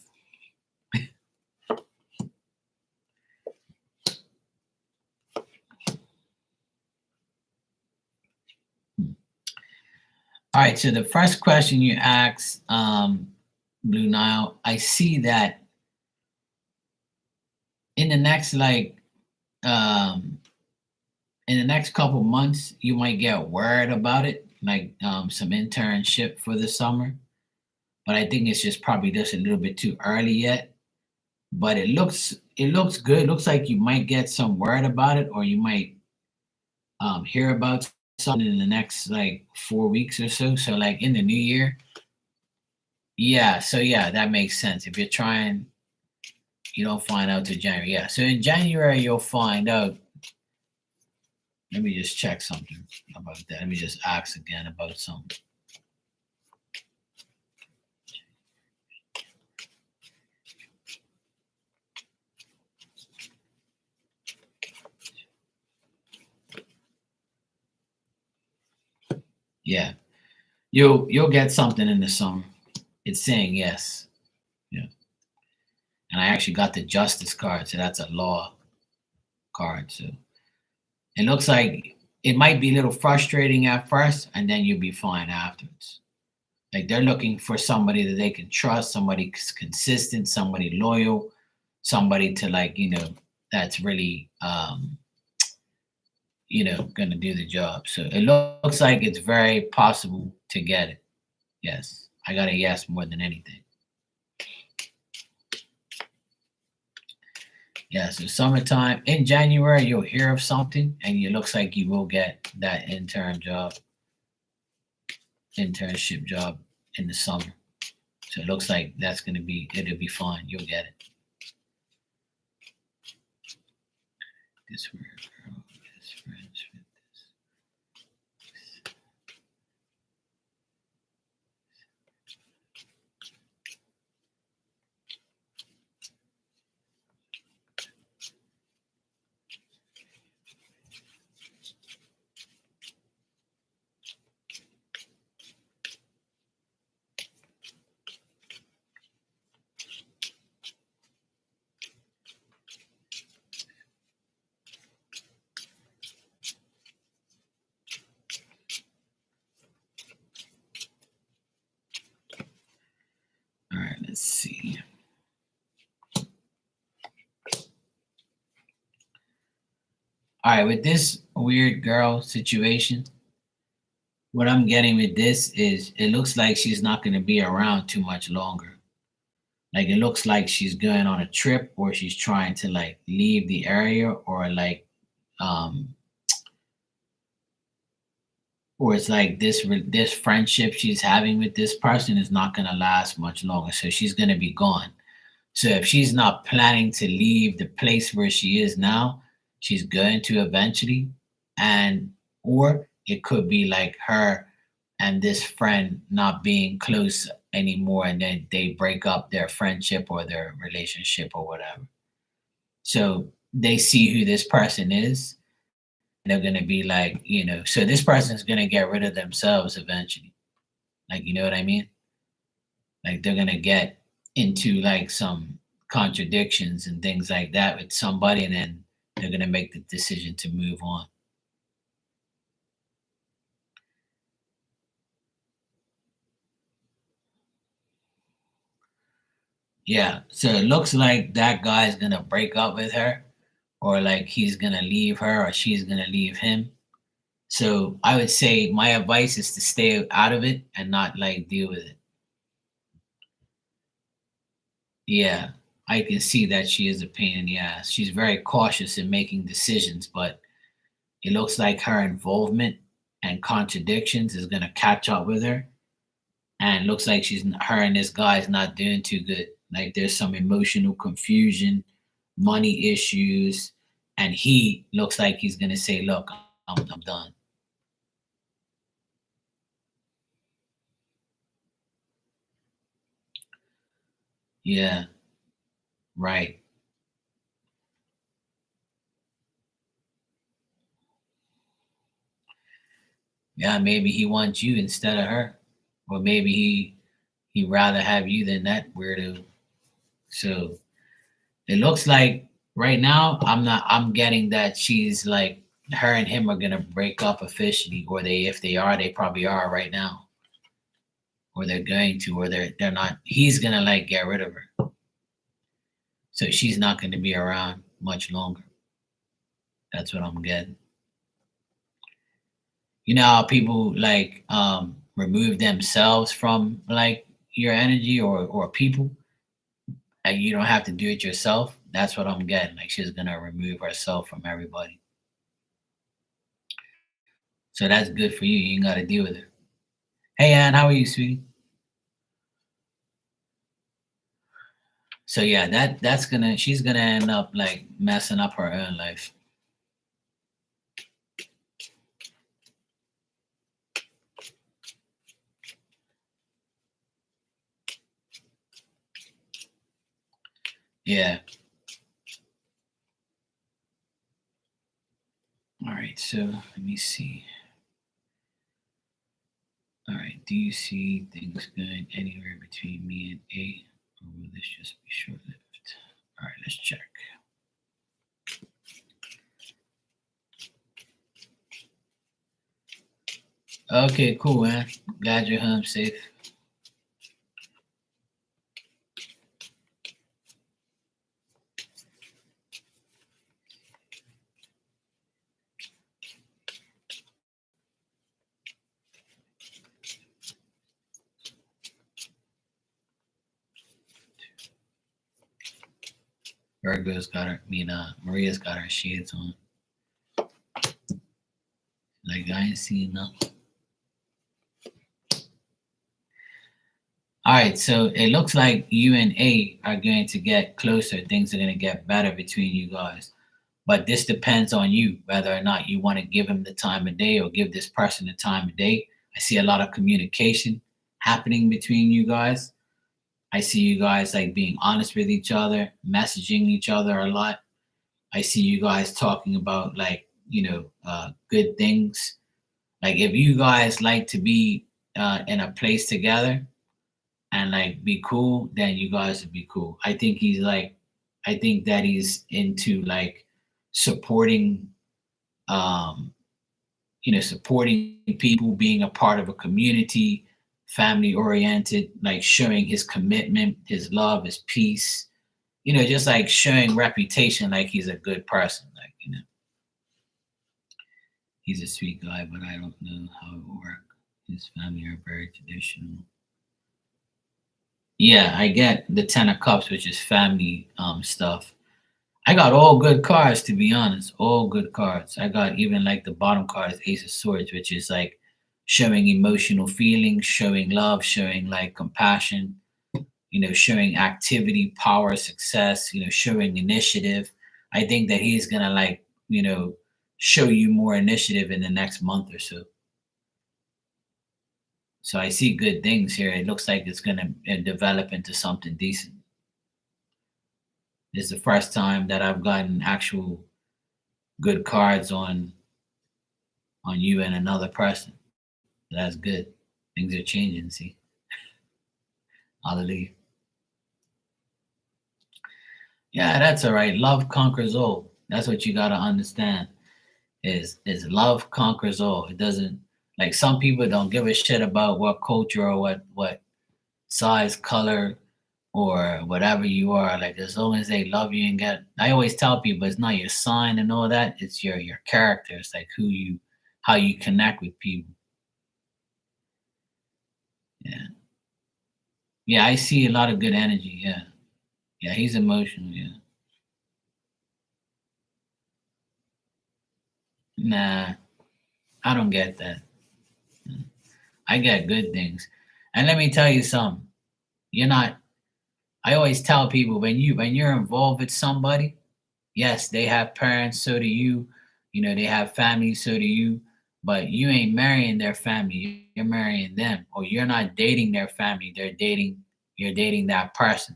All right, so the first question you asked, Blue Nile, I see that in the next in the next couple months, you might get word about it, like some internship for the summer. But I think it's just probably just a little bit too early yet. But it looks good. It looks like you might get some word about it, or you might hear about something in the next like 4 weeks or so. So like in the new year, yeah. So yeah, that makes sense. If you're trying, you don't find out till January. Yeah. So in January you'll find out. Let me just check something about that. Let me just ask again about something. Yeah. You'll get something in the summer. It's saying yes. Yeah. And I actually got the justice card, so that's a law card. So it looks like it might be a little frustrating at first, and then you'll be fine afterwards. Like they're looking for somebody that they can trust, somebody consistent, somebody loyal, somebody to like, that's really gonna do the job. So it looks like it's very possible to get it. Yes. I got a yes more than anything. Yeah, so summertime in January, you'll hear of something, and it looks like you will get that internship job in the summer. So it looks like it'll be fine. You'll get it. This weird girl is friends with this. All right, let's see. All right, with this weird girl situation, what I'm getting with this is it looks like she's not going to be around too much longer. Like it looks like she's going on a trip, or she's trying to like leave the area, or like um or it's like this friendship she's having with this person is not going to last much longer, so she's going to be gone. So if she's not planning to leave the place where she is now, she's going to eventually. And or it could be like her and this friend not being close anymore, and then they break up their friendship or their relationship or whatever. So they see who this person is, they're gonna be like, so this person's gonna get rid of themselves eventually. Like, you know what I mean? Like they're gonna get into like some contradictions and things like that with somebody, and then they're gonna make the decision to move on. Yeah. So it looks like that guy's gonna break up with her, or like he's gonna leave her, or she's gonna leave him. So I would say my advice is to stay out of it and not like deal with it. Yeah. I can see that she is a pain in the ass. She's very cautious in making decisions, but it looks like her involvement and contradictions is gonna catch up with her, and looks like her and this guy is not doing too good. Like there's some emotional confusion, money issues, and he looks like he's gonna say, "Look, I'm done." Yeah, right. Yeah, maybe he wants you instead of her, or maybe he rather have you than that weirdo. So it looks like right now I'm getting that she's like her and him are gonna break up officially, or they if they are, they probably are right now, or they're going to, or they're not. He's gonna like get rid of her, so she's not gonna be around much longer. That's what I'm getting. You know how people like remove themselves from like your energy or people, and you don't have to do it yourself. That's what I'm getting. Like she's gonna remove herself from everybody. So that's good for you. You ain't gotta deal with it. Hey Ann, how are you, sweetie? So yeah, that's gonna she's gonna end up like messing up her own life. Yeah. All right. So let me see. All right. Do you see things going anywhere between me and A, or will this just be short lived? All right. Let's check. Okay. Cool, man. Glad you're home safe. Virgo's got her. I mean, Maria's got her shades on. Like I ain't seeing nothing. All right, so it looks like you and A are going to get closer. Things are going to get better between you guys. But this depends on you whether or not you want to give him the time of day or give this person the time of day. I see a lot of communication happening between you guys. I see you guys like being honest with each other, messaging each other a lot. I see you guys talking about like, good things. Like if you guys like to be in a place together and like be cool, then you guys would be cool. I think that he's into like supporting, um, supporting people, being a part of a community, family oriented, like showing his commitment, his love, his peace, just like showing reputation like he's a good person. Like, he's a sweet guy, but I don't know how it will work. His family are very traditional. Yeah, I get the Ten of Cups, which is family stuff. I got all good cards to be honest, all good cards. I got even like the bottom card is Ace of Swords, which is like showing emotional feelings, showing love, showing like compassion, showing activity, power, success, showing initiative. I think that he's gonna like, show you more initiative in the next month or so. So I see good things here. It looks like it's gonna develop into something decent. This is the first time that I've gotten actual good cards on on you and another person. That's good. Things are changing, see. Hallelujah. Yeah, that's all right. Love conquers all. That's what you gotta understand. Is love conquers all. It doesn't, like, some people don't give a shit about what culture or what size, color, or whatever you are. Like, as long as they love you and get, I always tell people it's not your sign and all that, it's your character. It's like how you connect with people. Yeah. Yeah, I see a lot of good energy. Yeah. Yeah, he's emotional, yeah. Nah, I don't get that. I get good things. And let me tell you something. You're not I always tell people, when you're involved with somebody, yes, they have parents, so do you. You know, they have family, so do you. But you ain't marrying their family. You're marrying them, or you're not dating their family. You're dating that person.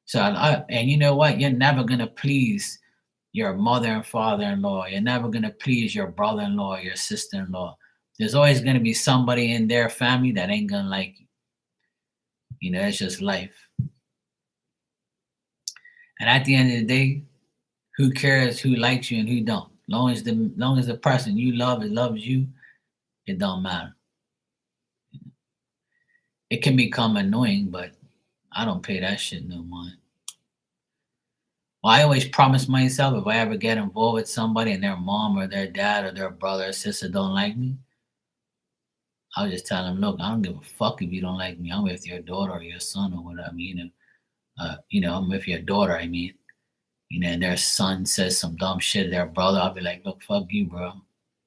So, and you know what? You're never gonna please your mother and father-in-law. You're never gonna please your brother-in-law, your sister-in-law. There's always gonna be somebody in their family that ain't gonna like you. You know, it's just life. And at the end of the day, who cares who likes you and who don't? Long as the person you love loves you, it don't matter. It can become annoying, but I don't pay that shit no mind. Well, I always promise myself, if I ever get involved with somebody and their mom or their dad or their brother or sister don't like me, I'll just tell them, look, I don't give a fuck if you don't like me. I'm with your daughter or your son or whatever. I'm with your daughter. I mean, and their son says some dumb shit to their brother. I'll be like, look, fuck you, bro.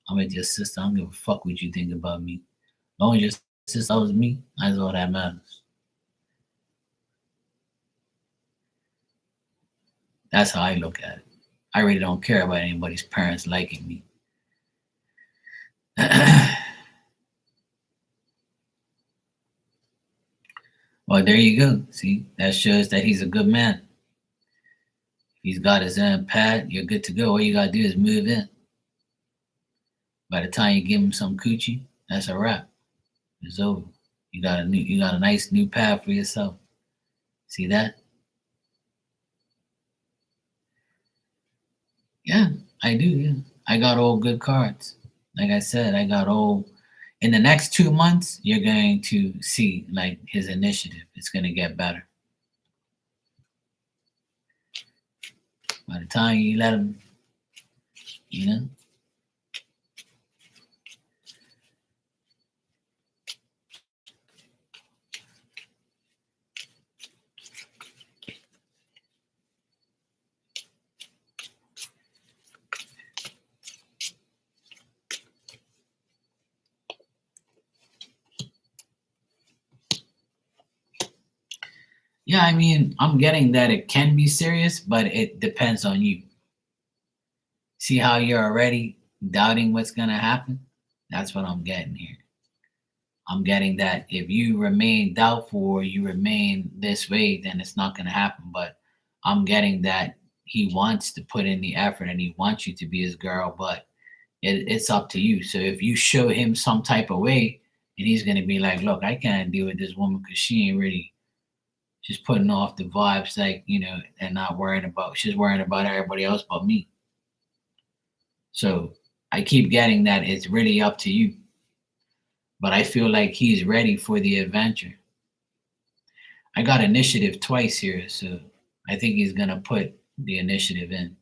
I'm with your sister. I don't give a fuck what you think about me. As long as your sister loves me, that's all that matters. That's how I look at it. I really don't care about anybody's parents liking me. Well, there you go. See, that shows that he's a good man. He's got his own pad. You're good to go. All you gotta do is move in. By the time you give him some coochie, that's a wrap. It's over. You got a nice new pad for yourself. See that? Yeah, I do. Yeah, I got all good cards. Like I said, I got all. In the next 2 months, you're going to see like his initiative. It's going to get better. By the time you let him, you know. Yeah, I mean, I'm getting that it can be serious, but it depends on you. See how you're already doubting what's going to happen? That's what I'm getting here. I'm getting that if you remain doubtful or you remain this way, then it's not going to happen. But I'm getting that he wants to put in the effort and he wants you to be his girl, but it's up to you. So if you show him some type of way, and he's going to be like, look, I can't deal with this woman because she ain't really just putting off the vibes, like, and not worrying about, she's worrying about everybody else but me. So I keep getting that it's really up to you. But I feel like he's ready for the adventure. I got initiative twice here, so I think he's gonna put the initiative in.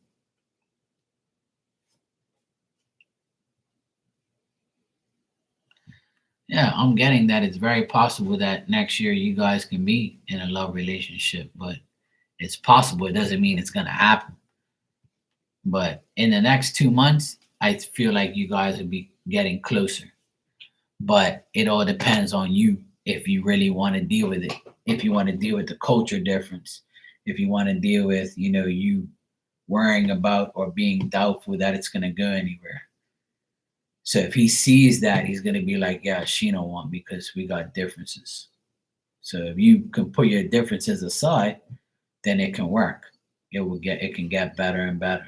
Yeah, I'm getting that it's very possible that next year you guys can be in a love relationship, but it's possible. It doesn't mean it's gonna happen. But in the next 2 months, I feel like you guys will be getting closer. But it all depends on you if you really want to deal with it. If you want to deal with the culture difference, if you want to deal with, you worrying about or being doubtful that it's going to go anywhere. So if he sees that, he's going to be like, yeah, she don't want me because we got differences. So if you can put your differences aside, then it can work. It can get better and better.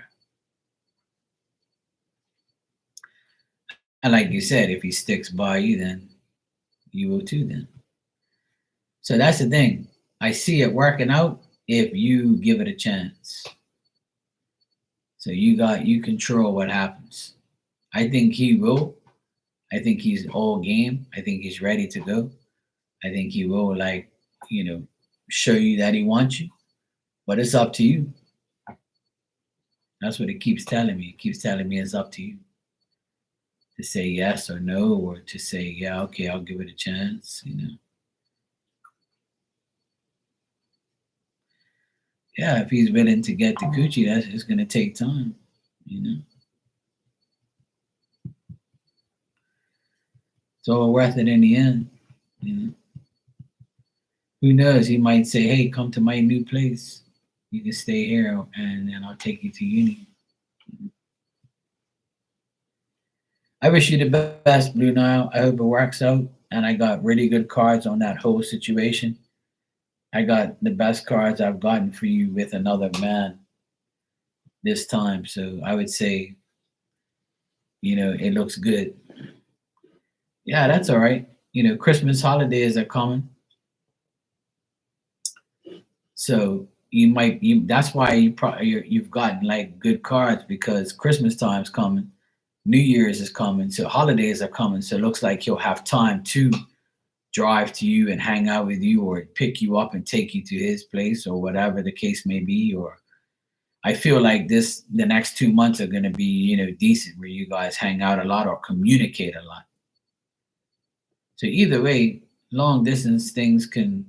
And like you said, if he sticks by you, then you will too then. So that's the thing. I see it working out if you give it a chance. So you control what happens. I think he will. I think he's all game. I think he's ready to go. I think he will you know, show you that he wants you. But it's up to you. That's what it keeps telling me. It keeps telling me it's up to you to say yes or no, or to say, yeah, okay, I'll give it a chance, you know. Yeah, if he's willing to get the coochie, that's it's gonna take time, you know. It's all worth it in the end, you know. Who knows? He might say, "Hey, come to my new place. You can stay here, and then I'll take you to uni." I wish you the best, Blue Nile. I hope it works out. And I got really good cards on that whole situation. I got the best cards I've gotten for you with another man this time. So I would say, it looks good. Yeah, that's all right. Christmas holidays are coming. So that's why you've gotten like good cards because Christmas time's coming, New Year's is coming, so holidays are coming. So it looks like he'll have time to drive to you and hang out with you or pick you up and take you to his place or whatever the case may be. Or I feel like the next 2 months are gonna be, decent where you guys hang out a lot or communicate a lot. So either way, long distance things can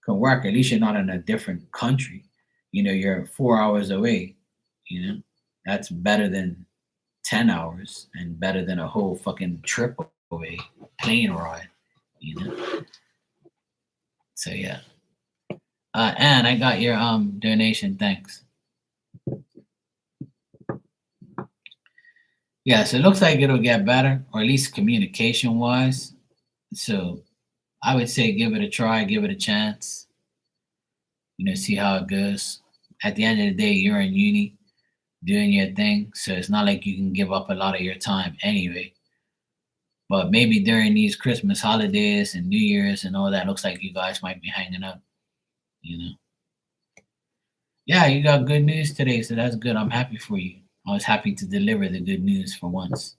work. At least you're not in a different country. You're 4 hours away. That's better than 10 hours and better than a whole fucking trip away, plane ride. You know. So yeah. And I got your donation. Thanks. Yeah, so it looks like it'll get better, or at least communication wise. So I would say give it a try, give it a chance. See how it goes. At the end of the day, you're in uni doing your thing, so it's not like you can give up a lot of your time anyway. But maybe during these Christmas holidays and New Year's and all that, looks like you guys might be hanging up. You know. Yeah, you got good news today, so that's good. I'm happy for you. I was happy to deliver the good news for once.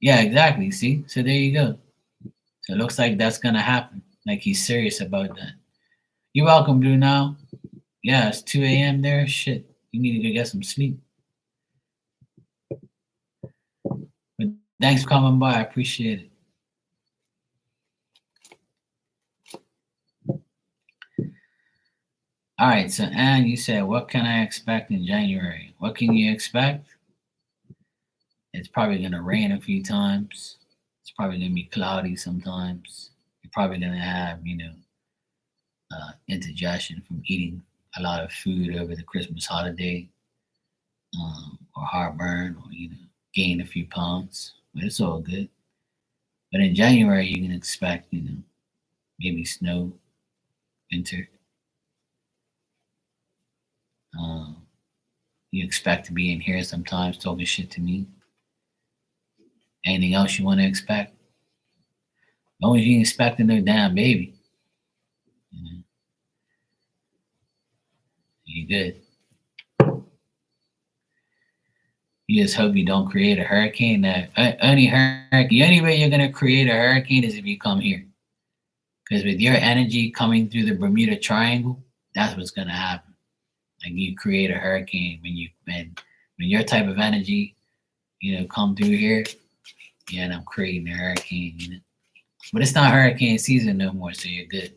Yeah, exactly. See? So there you go. So it looks like that's gonna happen. Like he's serious about that. You're welcome, Blue now. Yeah, it's 2 a.m. there. Shit. You need to go get some sleep. But thanks for coming by. I appreciate it. All right, so Anne, you said, what can I expect in January? What can you expect? It's probably going to rain a few times. It's probably going to be cloudy sometimes. You're probably going to have, indigestion from eating a lot of food over the Christmas holiday, or heartburn, or, gain a few pounds. But it's all good. But in January, you can expect, maybe snow, winter. You expect to be in here sometimes talking shit to me. Anything else you want to expect? As long as you ain't expecting no damn baby, you good. You just hope you don't create a hurricane. The only way you're gonna create a hurricane is if you come here. Because with your energy coming through the Bermuda Triangle, that's what's gonna happen. Like you create a hurricane when your type of energy, come through here. Yeah, and I'm creating a hurricane. But it's not hurricane season no more, so you're good.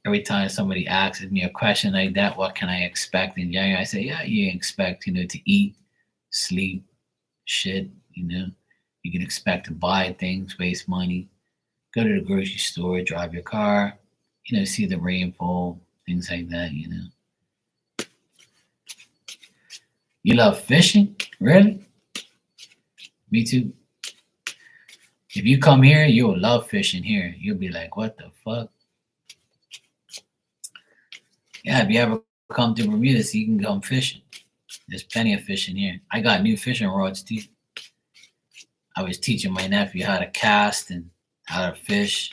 Every time somebody asks me a question like that, what can I expect in January? I say, yeah, you expect, to eat, sleep, shit, You can expect to buy things, waste money, go to the grocery store, drive your car, see the rainfall, things like that, You love fishing? Really? Me too. If you come here, you'll love fishing here. You'll be like, what the fuck? Yeah, if you ever come to Bermuda, so you can come fishing. There's plenty of fishing here. I got new fishing rods too. I was teaching my nephew how to cast and how to fish.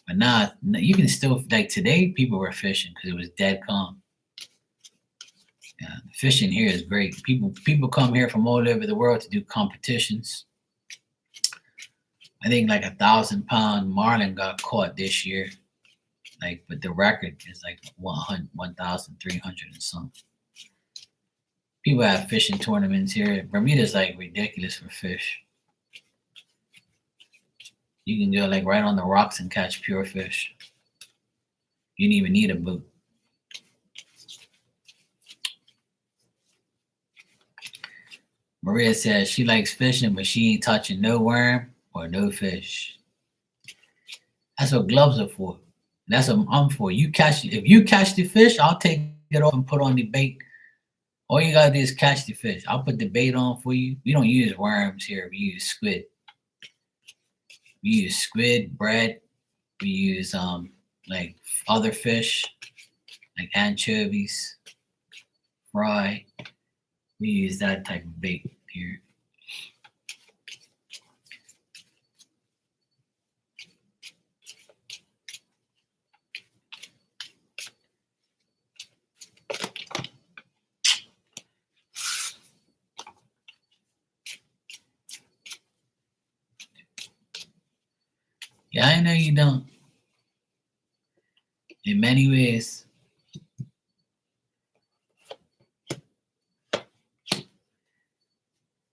But now you can still, like today, people were fishing because it was dead calm. Yeah, fishing here is great. People come here from all over the world to do competitions. I think like 1,000 pound marlin got caught this year. Like, but the record is like 1,300 and something. People have fishing tournaments here. Bermuda's like ridiculous for fish. You can go like right on the rocks and catch pure fish. You don't even need a boat. Maria says she likes fishing, but she ain't touching no worm or no fish. That's what gloves are for. That's what I'm for. You catch if you catch the fish, I'll take it off and put on the bait. All you gotta do is catch the fish. I'll put the bait on for you. We don't use worms here. We use squid. We use squid, bread. We use like other fish, like anchovies, fry. We use that type of bait here. Yeah, I know you don't. In many ways.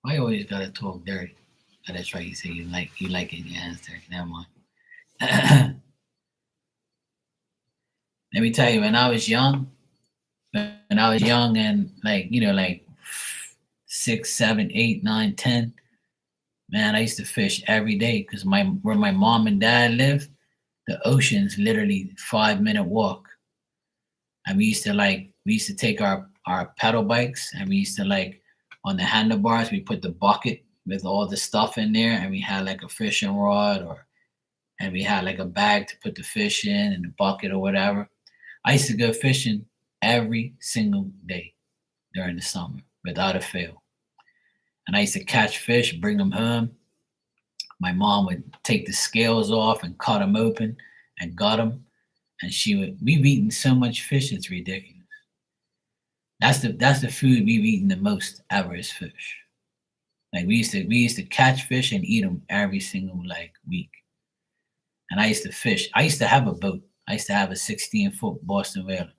I always gotta talk dirty. Oh, that's right. You say you like it. Your hands dirty. Never mind. Let me tell you, when I was young and like like 6, 7, 8, 9, 10, man, I used to fish every day because where my mom and dad live, the ocean's literally 5 minute walk. And we used to take our pedal bikes and we used to like on the handlebars we put the bucket with all the stuff in there and we had like a fishing rod or and we had like a bag to put the fish in and the bucket or whatever. I used to go fishing every single day during the summer without a fail. And I used to catch fish, bring them home. My mom would take the scales off and cut them open and gut them. And we've eaten so much fish, it's ridiculous. That's the food we've eaten the most ever is fish. Like we used to catch fish and eat them every single like week. And I used to fish. I used to have a boat. I used to have a 16-foot Boston whaler.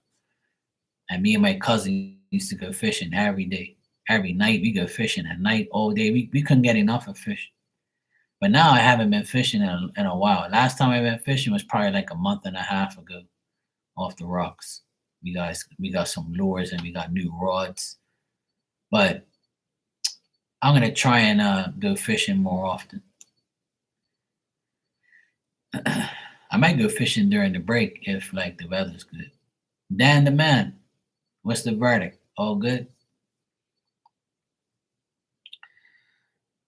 And me and my cousin used to go fishing every day. Every night we go fishing at night all day. We couldn't get enough of fish. But now I haven't been fishing in a while. Last time I went fishing was probably like a month and a half ago off the rocks. We got some lures and we got new rods. But I'm gonna try and go fishing more often. I might go fishing during the break if like the weather's good. Dan the man, what's the verdict? All good?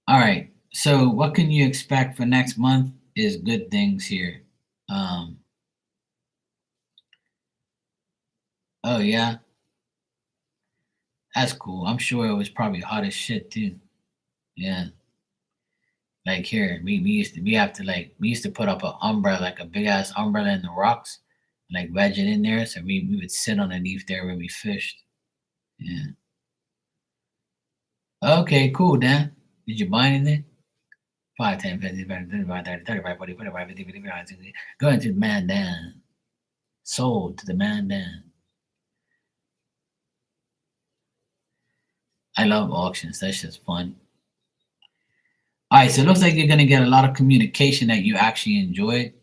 All right. So what can you expect for next month is good things here. Um, oh yeah, that's cool. I'm sure it was probably hot as shit too. Yeah. Like here, we used to put up an umbrella, like a big ass umbrella in the rocks, like wedge it in there. So we would sit underneath there when we fished. Yeah. Okay, cool, Dan. Did you buy anything? 5, 10, 15, 20, 25, 30, 35, 40, 45, 50, 55, 60. Going to the man Dan. Sold to the man Dan. I love auctions. That's just fun. All right, so it looks like you're gonna get a lot of communication that you actually enjoyed.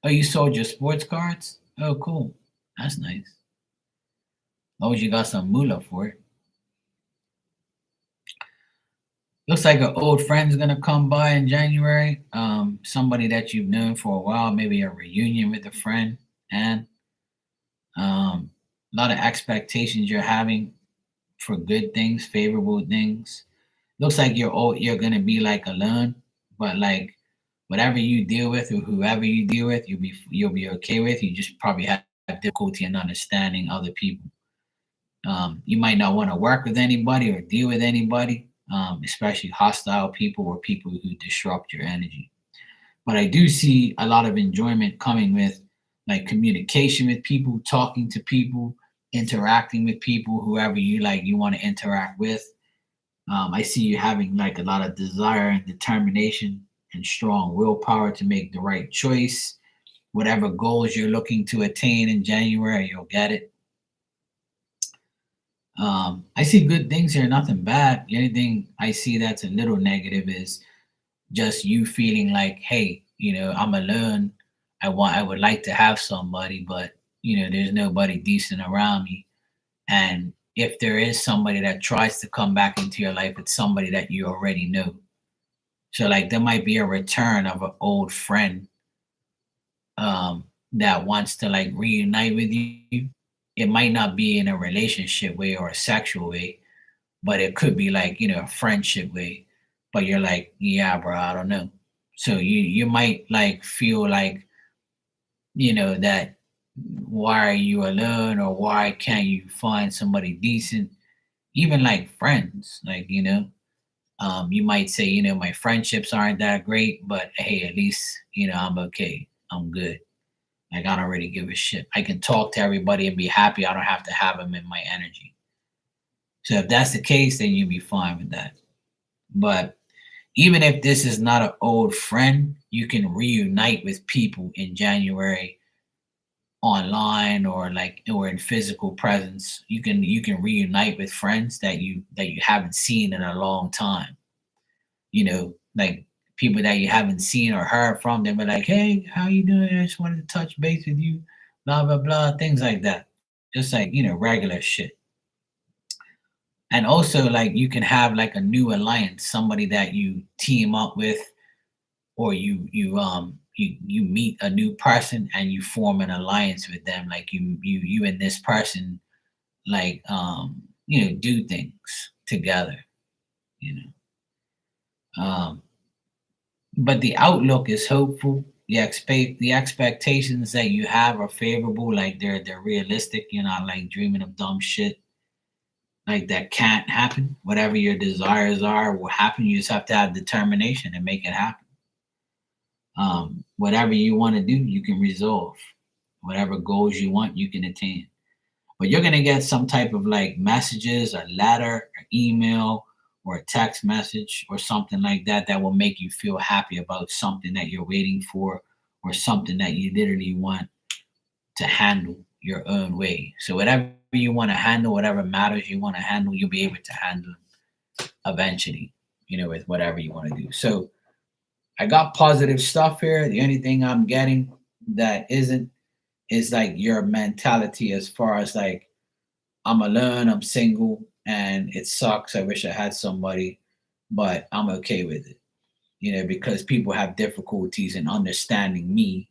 Oh, you sold your sports cards? Oh, cool. That's nice. As long as you got some moolah for it. Looks like an old friend's gonna come by in January. Somebody that you've known for a while, maybe a reunion with a friend, and a lot of expectations you're having for good things, favorable things. Looks like you're gonna be like alone, but like whatever you deal with or whoever you deal with, you'll be okay with. You just probably have difficulty in understanding other people. You might not want to work with anybody or deal with anybody, especially hostile people or people who disrupt your energy. But I do see a lot of enjoyment coming with like communication with people, talking to people, interacting with people, whoever you want to interact with. I see you having like a lot of desire and determination and strong willpower to make the right choice. Whatever goals you're looking to attain in January, you'll get it. I see good things here, nothing bad. The only thing I see that's a little negative is just you feeling like, hey, I'm alone. I would like to have somebody, but there's nobody decent around me. And if there is somebody that tries to come back into your life, it's somebody that you already know. So like there might be a return of an old friend that wants to like reunite with you. It might not be in a relationship way or a sexual way, but it could be like, a friendship way. But you're like, yeah, bro, I don't know. So you might like feel like, that why are you alone or why can't you find somebody decent? Even like friends, like, you might say, my friendships aren't that great, but hey, at least, I'm okay. I'm good. Like I don't really give a shit. I can talk to everybody and be happy. I don't have to have them in my energy. So if that's the case, then you'll be fine with that. But even if this is not an old friend, you can reunite with people in January online or in physical presence. You can reunite with friends that you haven't seen in a long time. Like people that you haven't seen or heard from, they be like, hey, how you doing? I just wanted to touch base with you, blah blah blah, things like that. Just like, regular shit. And also like you can have like a new alliance, somebody that you team up with, or you meet a new person and you form an alliance with them, like you and this person like do things together, you know. But the outlook is hopeful. The expectations that you have are favorable, like they're realistic. You're not like dreaming of dumb shit like that can't happen. Whatever your desires are will happen. You just have to have determination and make it happen. Whatever you want to do, you can resolve. Whatever goals you want, you can attain. But you're gonna get some type of like messages, a letter, or email, or a text message, or something like that that will make you feel happy about something that you're waiting for, or something that you literally want to handle your own way. So whatever you want to handle, whatever matters you want to handle, you'll be able to handle eventually, with whatever you want to do. So I got positive stuff here. The only thing I'm getting that isn't is like your mentality as far as like I'm alone, I'm single, and it sucks. I wish I had somebody, but I'm okay with it. Because people have difficulties in understanding me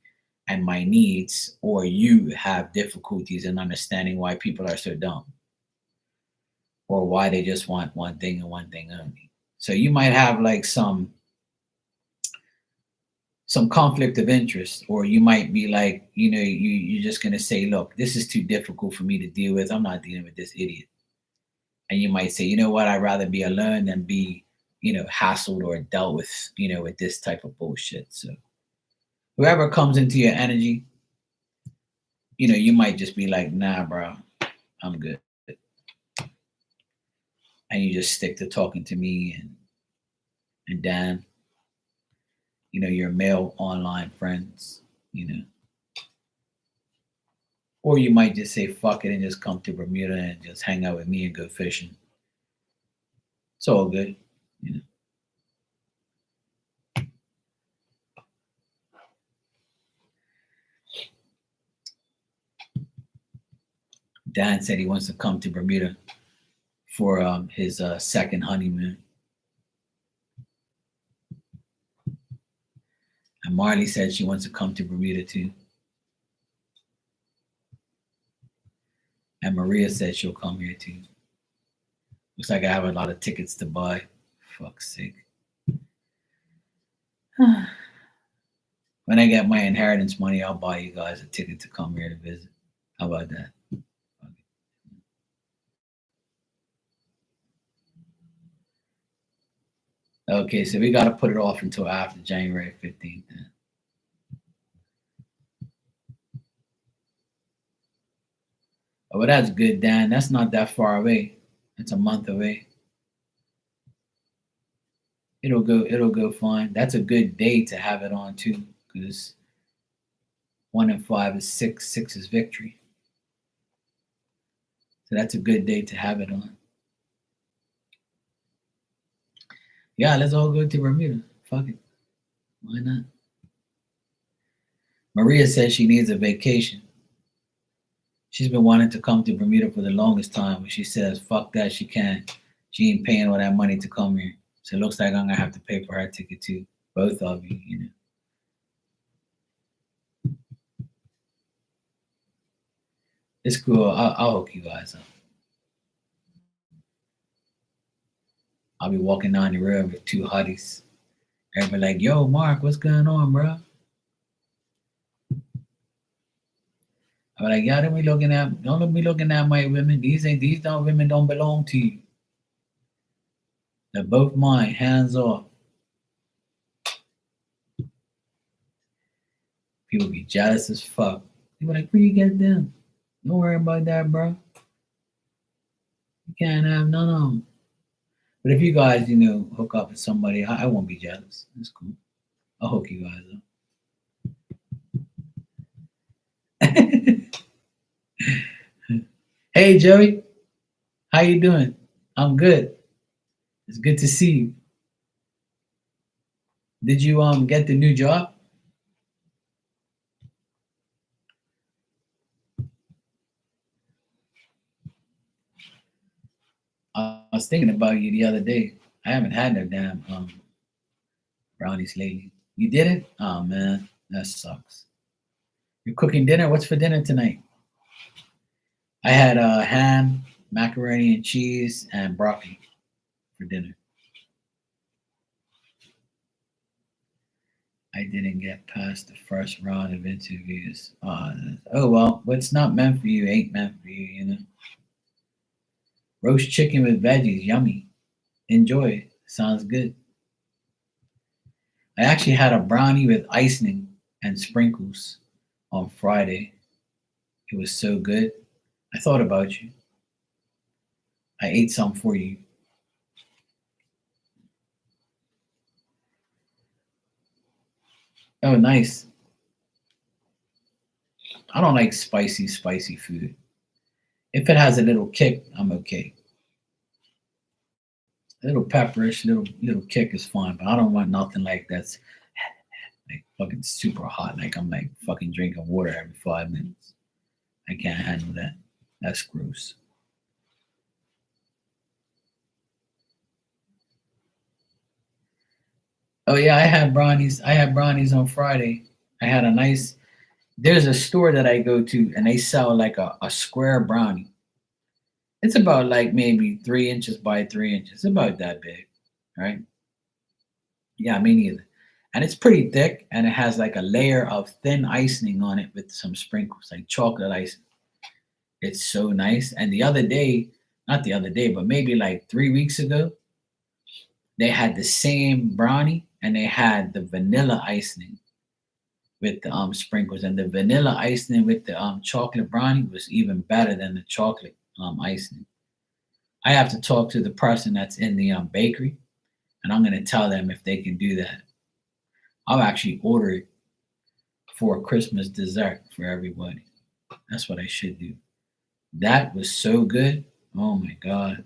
and my needs, or you have difficulties in understanding why people are so dumb, or why they just want one thing and one thing only. So you might have like some conflict of interest, or you might be like, you're just going to say, look, this is too difficult for me to deal with. I'm not dealing with this idiot. And you might say, you know what, I'd rather be alone than be, hassled or dealt with, with this type of bullshit. So whoever comes into your energy, you might just be like, nah, bro, I'm good. And you just stick to talking to me and Dan, your male online friends, or you might just say fuck it and just come to Bermuda and just hang out with me and go fishing. It's all good, you know. Dan said he wants to come to Bermuda for his second honeymoon. And Marley said she wants to come to Bermuda too. And Maria said she'll come here too. Looks like I have a lot of tickets to buy. Fuck's sake. When I get my inheritance money, I'll buy you guys a ticket to come here to visit. How about that? Okay, so we got to put it off until after January 15th. Then. Oh, well, that's good, Dan. That's not that far away. It's a month away. It'll go. It'll go fine. That's a good day to have it on too, because 1 and 5 is six. Six is victory. So that's a good day to have it on. Yeah, let's all go to Bermuda. Fuck it. Why not? Maria says she needs a vacation. She's been wanting to come to Bermuda for the longest time, but she says, fuck that, she can't. She ain't paying all that money to come here. So it looks like I'm gonna have to pay for her ticket too. Both of you, you know. It's cool. I'll hook you guys up. I'll be walking down the road with two hotties. Everybody like, yo, Mark, what's going on, bro? I'm like, y'all don't be looking at my women. These don't women don't belong to you. They're both mine, hands off. People be jealous as fuck. People like, where you get them? Don't worry about that, bro. You can't have none of them. But if you guys, hook up with somebody, I won't be jealous. It's cool. I'll hook you guys up. Hey, Joey. How you doing? I'm good. It's good to see you. Did you get the new job? I was thinking about you the other day. I haven't had no damn brownies lately. You did it? Oh man, that sucks. You're cooking dinner? What's for dinner tonight? I had ham, macaroni and cheese, and broccoli for dinner. I didn't get past the first round of interviews. Oh well, what's not meant for you ain't meant for you, you know. Roast chicken with veggies, yummy. Enjoy. Sounds good. I actually had a brownie with icing and sprinkles on Friday. It was so good. I thought about you. I ate some for you. Oh, nice. I don't like spicy food. If it has a little kick, I'm okay. A little pepperish, little kick is fine, but I don't want nothing like that's like fucking super hot. Like I'm like fucking drinking water every 5 minutes. I can't handle that. That's gross. Oh yeah, I had brownies. I had brownies on Friday. I had a nice. There's a store that I go to, and they sell like a square brownie. It's about like maybe 3 inches by 3 inches. It's about that big, right? Yeah, me neither. And it's pretty thick, and it has like a layer of thin icing on it with some sprinkles, like chocolate icing. It's so nice. And the other day, not the other day, but maybe like 3 weeks ago, they had the same brownie, and they had the vanilla icing with the sprinkles, and the vanilla icing with the chocolate brownie was even better than the chocolate icing. I have to talk to the person that's in the bakery, and I'm gonna tell them if they can do that. I'll actually order it for a Christmas dessert for everybody. That's what I should do. That was so good. Oh my god.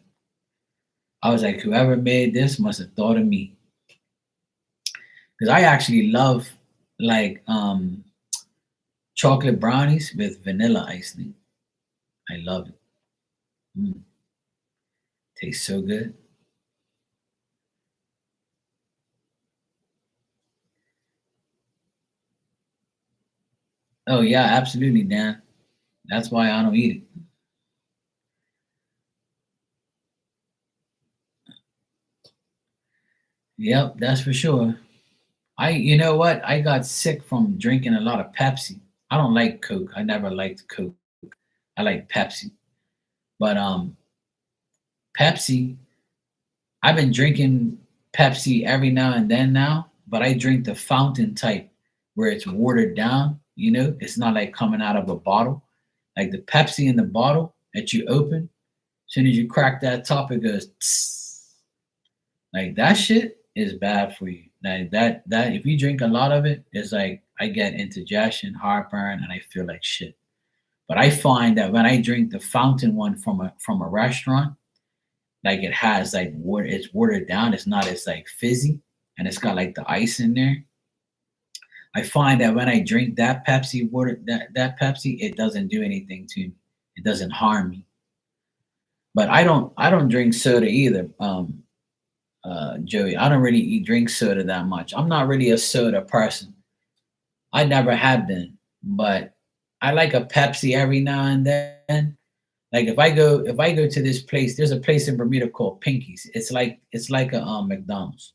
I was like, whoever made this must have thought of me. Because I actually love like chocolate brownies with vanilla icing. I love it. Mm, tastes so good. Oh yeah, absolutely, Dan. That's why I don't eat it. Yep, that's for sure. You know what? I got sick from drinking a lot of Pepsi. I don't like Coke. I never liked Coke. I like Pepsi. But Pepsi, I've been drinking Pepsi every now and then now, but I drink the fountain type where it's watered down, it's not like coming out of a bottle. Like the Pepsi in the bottle that you open, as soon as you crack that top, it goes tss. Like that shit is bad for you. Like that if you drink a lot of it, it's like I get indigestion, heartburn, and I feel like shit. But I find that when I drink the fountain one from a restaurant, like it has like water, it's watered down. It's not as like fizzy, and it's got like the ice in there. I find that when I drink that Pepsi water, that Pepsi, it doesn't do anything to me. It doesn't harm me. But I don't drink soda either, Joey. I don't really drink soda that much. I'm not really a soda person. I never have been, but I like a Pepsi every now and then. Like if I go to this place, there's a place in Bermuda called Pinky's. It's like a McDonald's.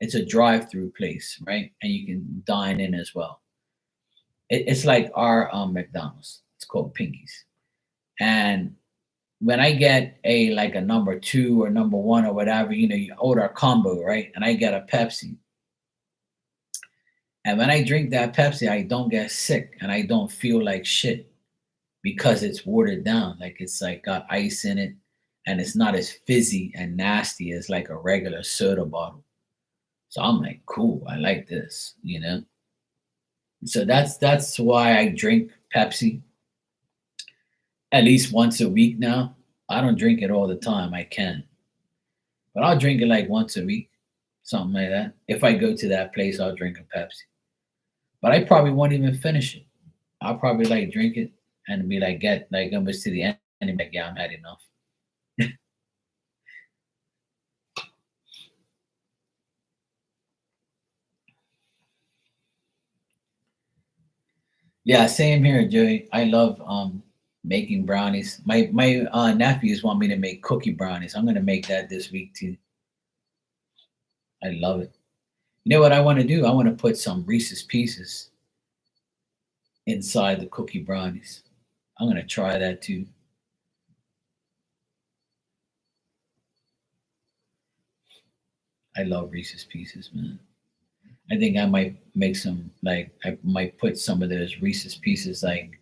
It's a drive-through place, right? And you can dine in as well. It's like our McDonald's. It's called Pinky's. And when I get a like a number two or number one or whatever, you order a combo, right? And I get a Pepsi. And when I drink that Pepsi, I don't get sick and I don't feel like shit because it's watered down. Like it's like got ice in it and it's not as fizzy and nasty as like a regular soda bottle. So I'm like, cool, I like this. So that's why I drink Pepsi at least once a week now. I don't drink it all the time. I can, but I'll drink it like once a week, something like that. If I go to that place, I'll drink a Pepsi. But I probably won't even finish it. I'll probably like drink it and be like, get like almost to the end and be like, yeah, I'm had enough. Yeah, same here, Joey. I love making brownies. My nephews want me to make cookie brownies. I'm gonna make that this week too. I love it. You know what I want to do? I want to put some Reese's Pieces inside the cookie brownies. I'm gonna try that too. I love Reese's Pieces, man. I think I might make some like I might put some of those Reese's Pieces like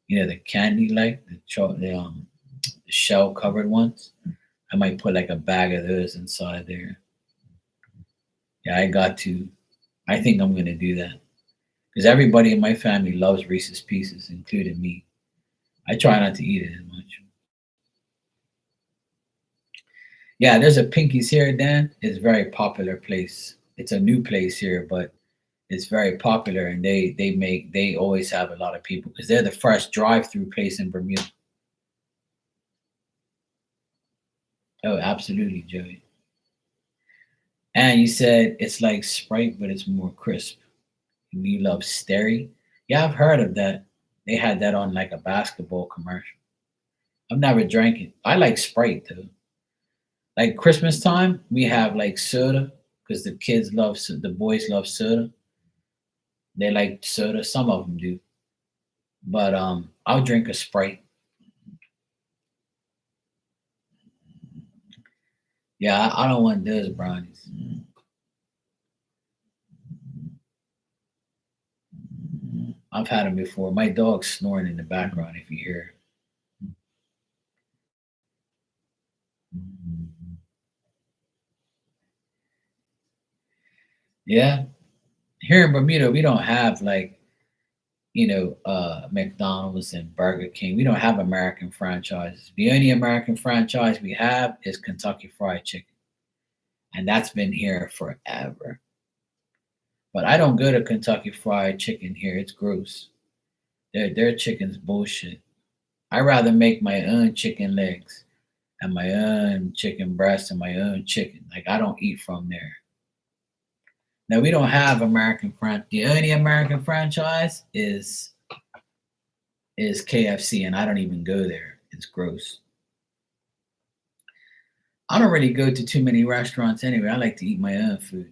the candy like the shell covered ones. I might put like a bag of those inside there. Yeah, I got to. I think I'm gonna do that because everybody in my family loves Reese's Pieces, including me. I try not to eat it as much. Yeah, there's a Pinky's here, Dan. It's a very popular place. It's a new place here, but it's very popular, and they always have a lot of people because they're the first drive-through place in Bermuda. Oh, absolutely, Joey. And you said it's like Sprite, but it's more crisp. And you love Steri. Yeah, I've heard of that. They had that on like a basketball commercial. I've never drank it. I like Sprite though. Like Christmas time, we have like soda because the kids love the boys love soda. They like soda. Some of them do, but I'll drink a Sprite. Yeah, I don't want those brownies. I've had them before. My dog's snoring in the background if you hear. Yeah, here in Bermuda, we don't have like McDonald's and Burger King. We don't have American franchises. The only American franchise we have is Kentucky Fried Chicken, and that's been here forever. But I don't go to Kentucky Fried Chicken here. It's gross. Their chicken's bullshit. I rather make my own chicken legs and my own chicken breast and my own chicken. Like I don't eat from there. Now we don't have American fran. The only American franchise is KFC, and I don't even go there. It's gross. I don't really go to too many restaurants anyway. I like to eat my own food.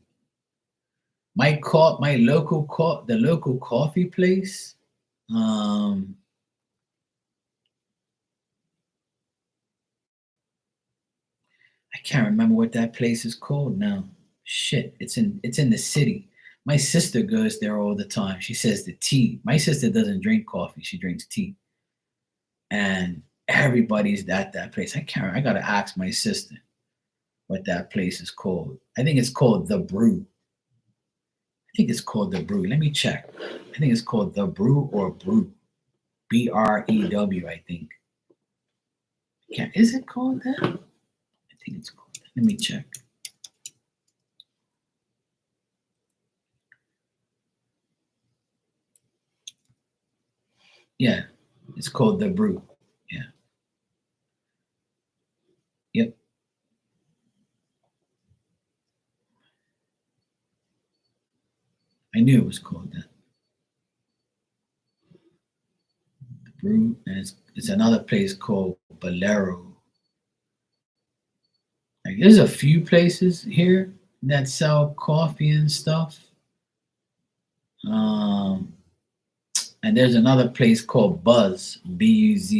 My local the local coffee place. Um, can't remember what that place is called now. Shit, it's in the city. My sister goes there all the time. She says the tea. My sister doesn't drink coffee. She drinks tea. And everybody's at that place. I gotta ask my sister what that place is called. I think it's called The Brew. I think it's called The Brew. Let me check. I think it's called The Brew or Brew. Brew, I think. Is it called that? I think it's called that. Let me check. Yeah, it's called The Brew. Yeah. Yep. I knew it was called that. The Brew. And it's another place called Bolero. Like there's a few places here that sell coffee and stuff. Um, and there's another place called Buzz, Buzz.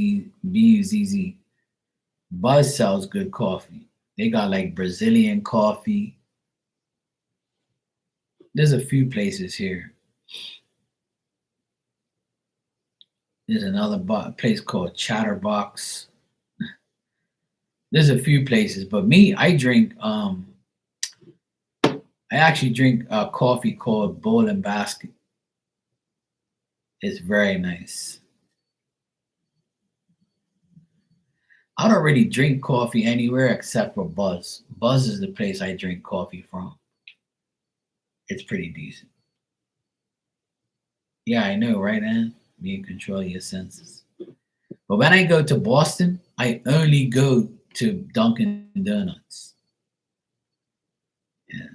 Buzz sells good coffee. They got like Brazilian coffee. There's a few places here. There's another place called Chatterbox. There's a few places, but me, I actually drink coffee called Bowl and Basket. It's very nice. I don't really drink coffee anywhere except for Buzz. Buzz is the place I drink coffee from. It's pretty decent. Yeah, I know, right, Ann? You control your senses. But when I go to Boston, I only go to Dunkin' Donuts. Yeah.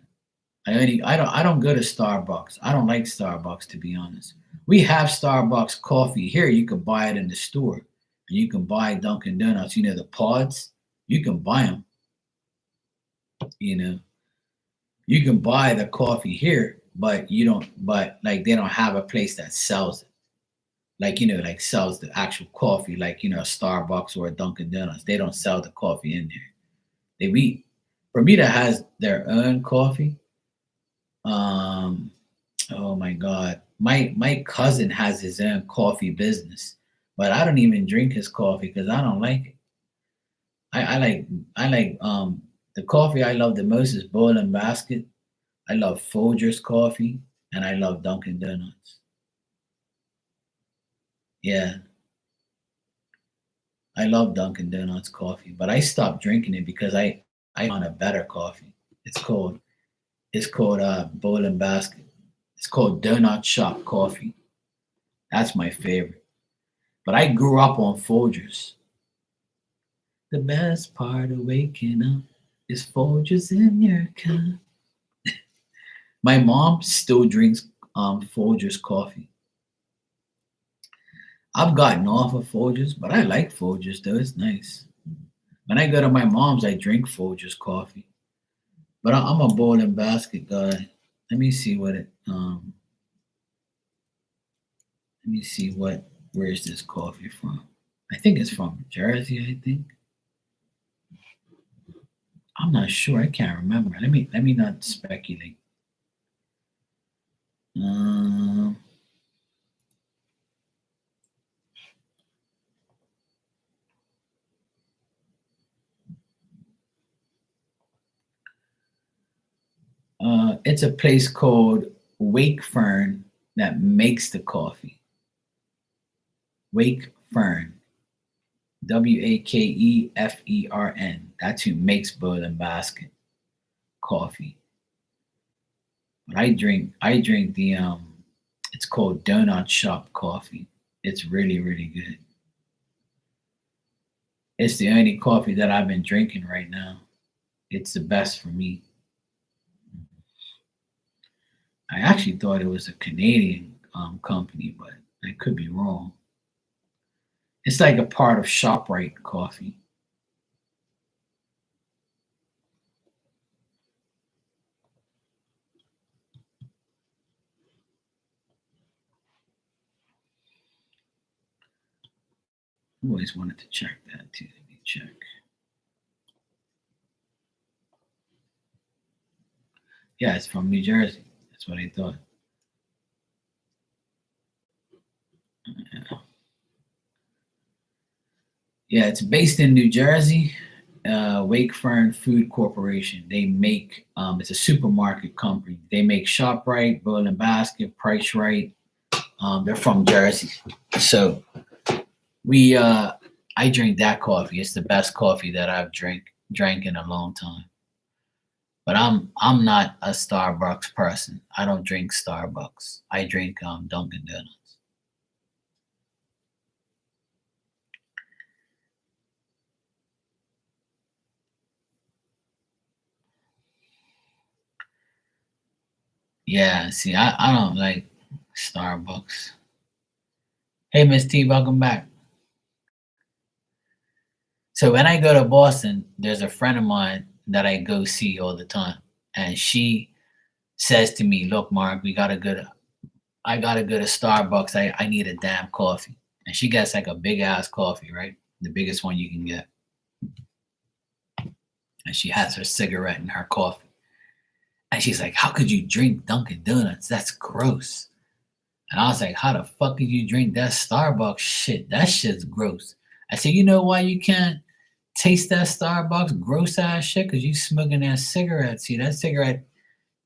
I don't go to Starbucks. I don't like Starbucks, to be honest. We have Starbucks coffee here. You can buy it in the store. And you can buy Dunkin' Donuts, the pods. You can buy them, you know. You can buy the coffee here, but you don't but like they don't have a place that sells it. Like, like sells the actual coffee, like, a Starbucks or a Dunkin' Donuts. They don't sell the coffee in there. We Bermuda has their own coffee. Um, oh my God. My cousin has his own coffee business, but I don't even drink his coffee because I don't like it. I like the coffee I love the most is Bowl and Basket. I love Folgers coffee and I love Dunkin' Donuts. Yeah, I love Dunkin' Donuts coffee, but I stopped drinking it because I found a better coffee. It's called Bowl and Basket. It's called Donut Shop Coffee. That's my favorite. But I grew up on Folgers. The best part of waking up is Folgers in your cup. My mom still drinks Folgers coffee. I've gotten off of Folgers, but I like Folgers though. It's nice. When I go to my mom's, I drink Folgers coffee. But I'm a Bowl and Basket guy. Let me see what it. Let me see where is this coffee from? I think it's from Jersey. I think. I'm not sure. I can't remember. Let me not speculate. Um, it's a place called Wake Fern that makes the coffee. Wake Fern, Wakefern. That's who makes Bowl and Basket coffee. But I drink the it's called Donut Shop coffee. It's really, really good. It's the only coffee that I've been drinking right now. It's the best for me. I actually thought it was a Canadian company, but I could be wrong. It's like a part of ShopRite coffee. I always wanted to check that too. Let me check. Yeah, it's from New Jersey. That's what I thought. Yeah, it's based in New Jersey. Wakefern Food Corporation. They make it's a supermarket company. They make ShopRite, Bowl and Basket, Price Right. They're from Jersey, so we I drink that coffee. It's the best coffee that I've drank in a long time. But I'm not a Starbucks person. I don't drink Starbucks. I drink Dunkin' Donuts. Yeah, see, I don't like Starbucks. Hey, Miss T, welcome back. So when I go to Boston, there's a friend of mine that I go see all the time, and she says to me, "Look, Mark, I gotta go to Starbucks. I need a damn coffee." And she gets like a big ass coffee, right? The biggest one you can get. And she has her cigarette and her coffee. And she's like, "How could you drink Dunkin' Donuts? That's gross." And I was like, "How the fuck could you drink that Starbucks shit? That shit's gross." I said, "You know why you can't taste that Starbucks gross ass shit? Because you smoking that cigarette. See, that cigarette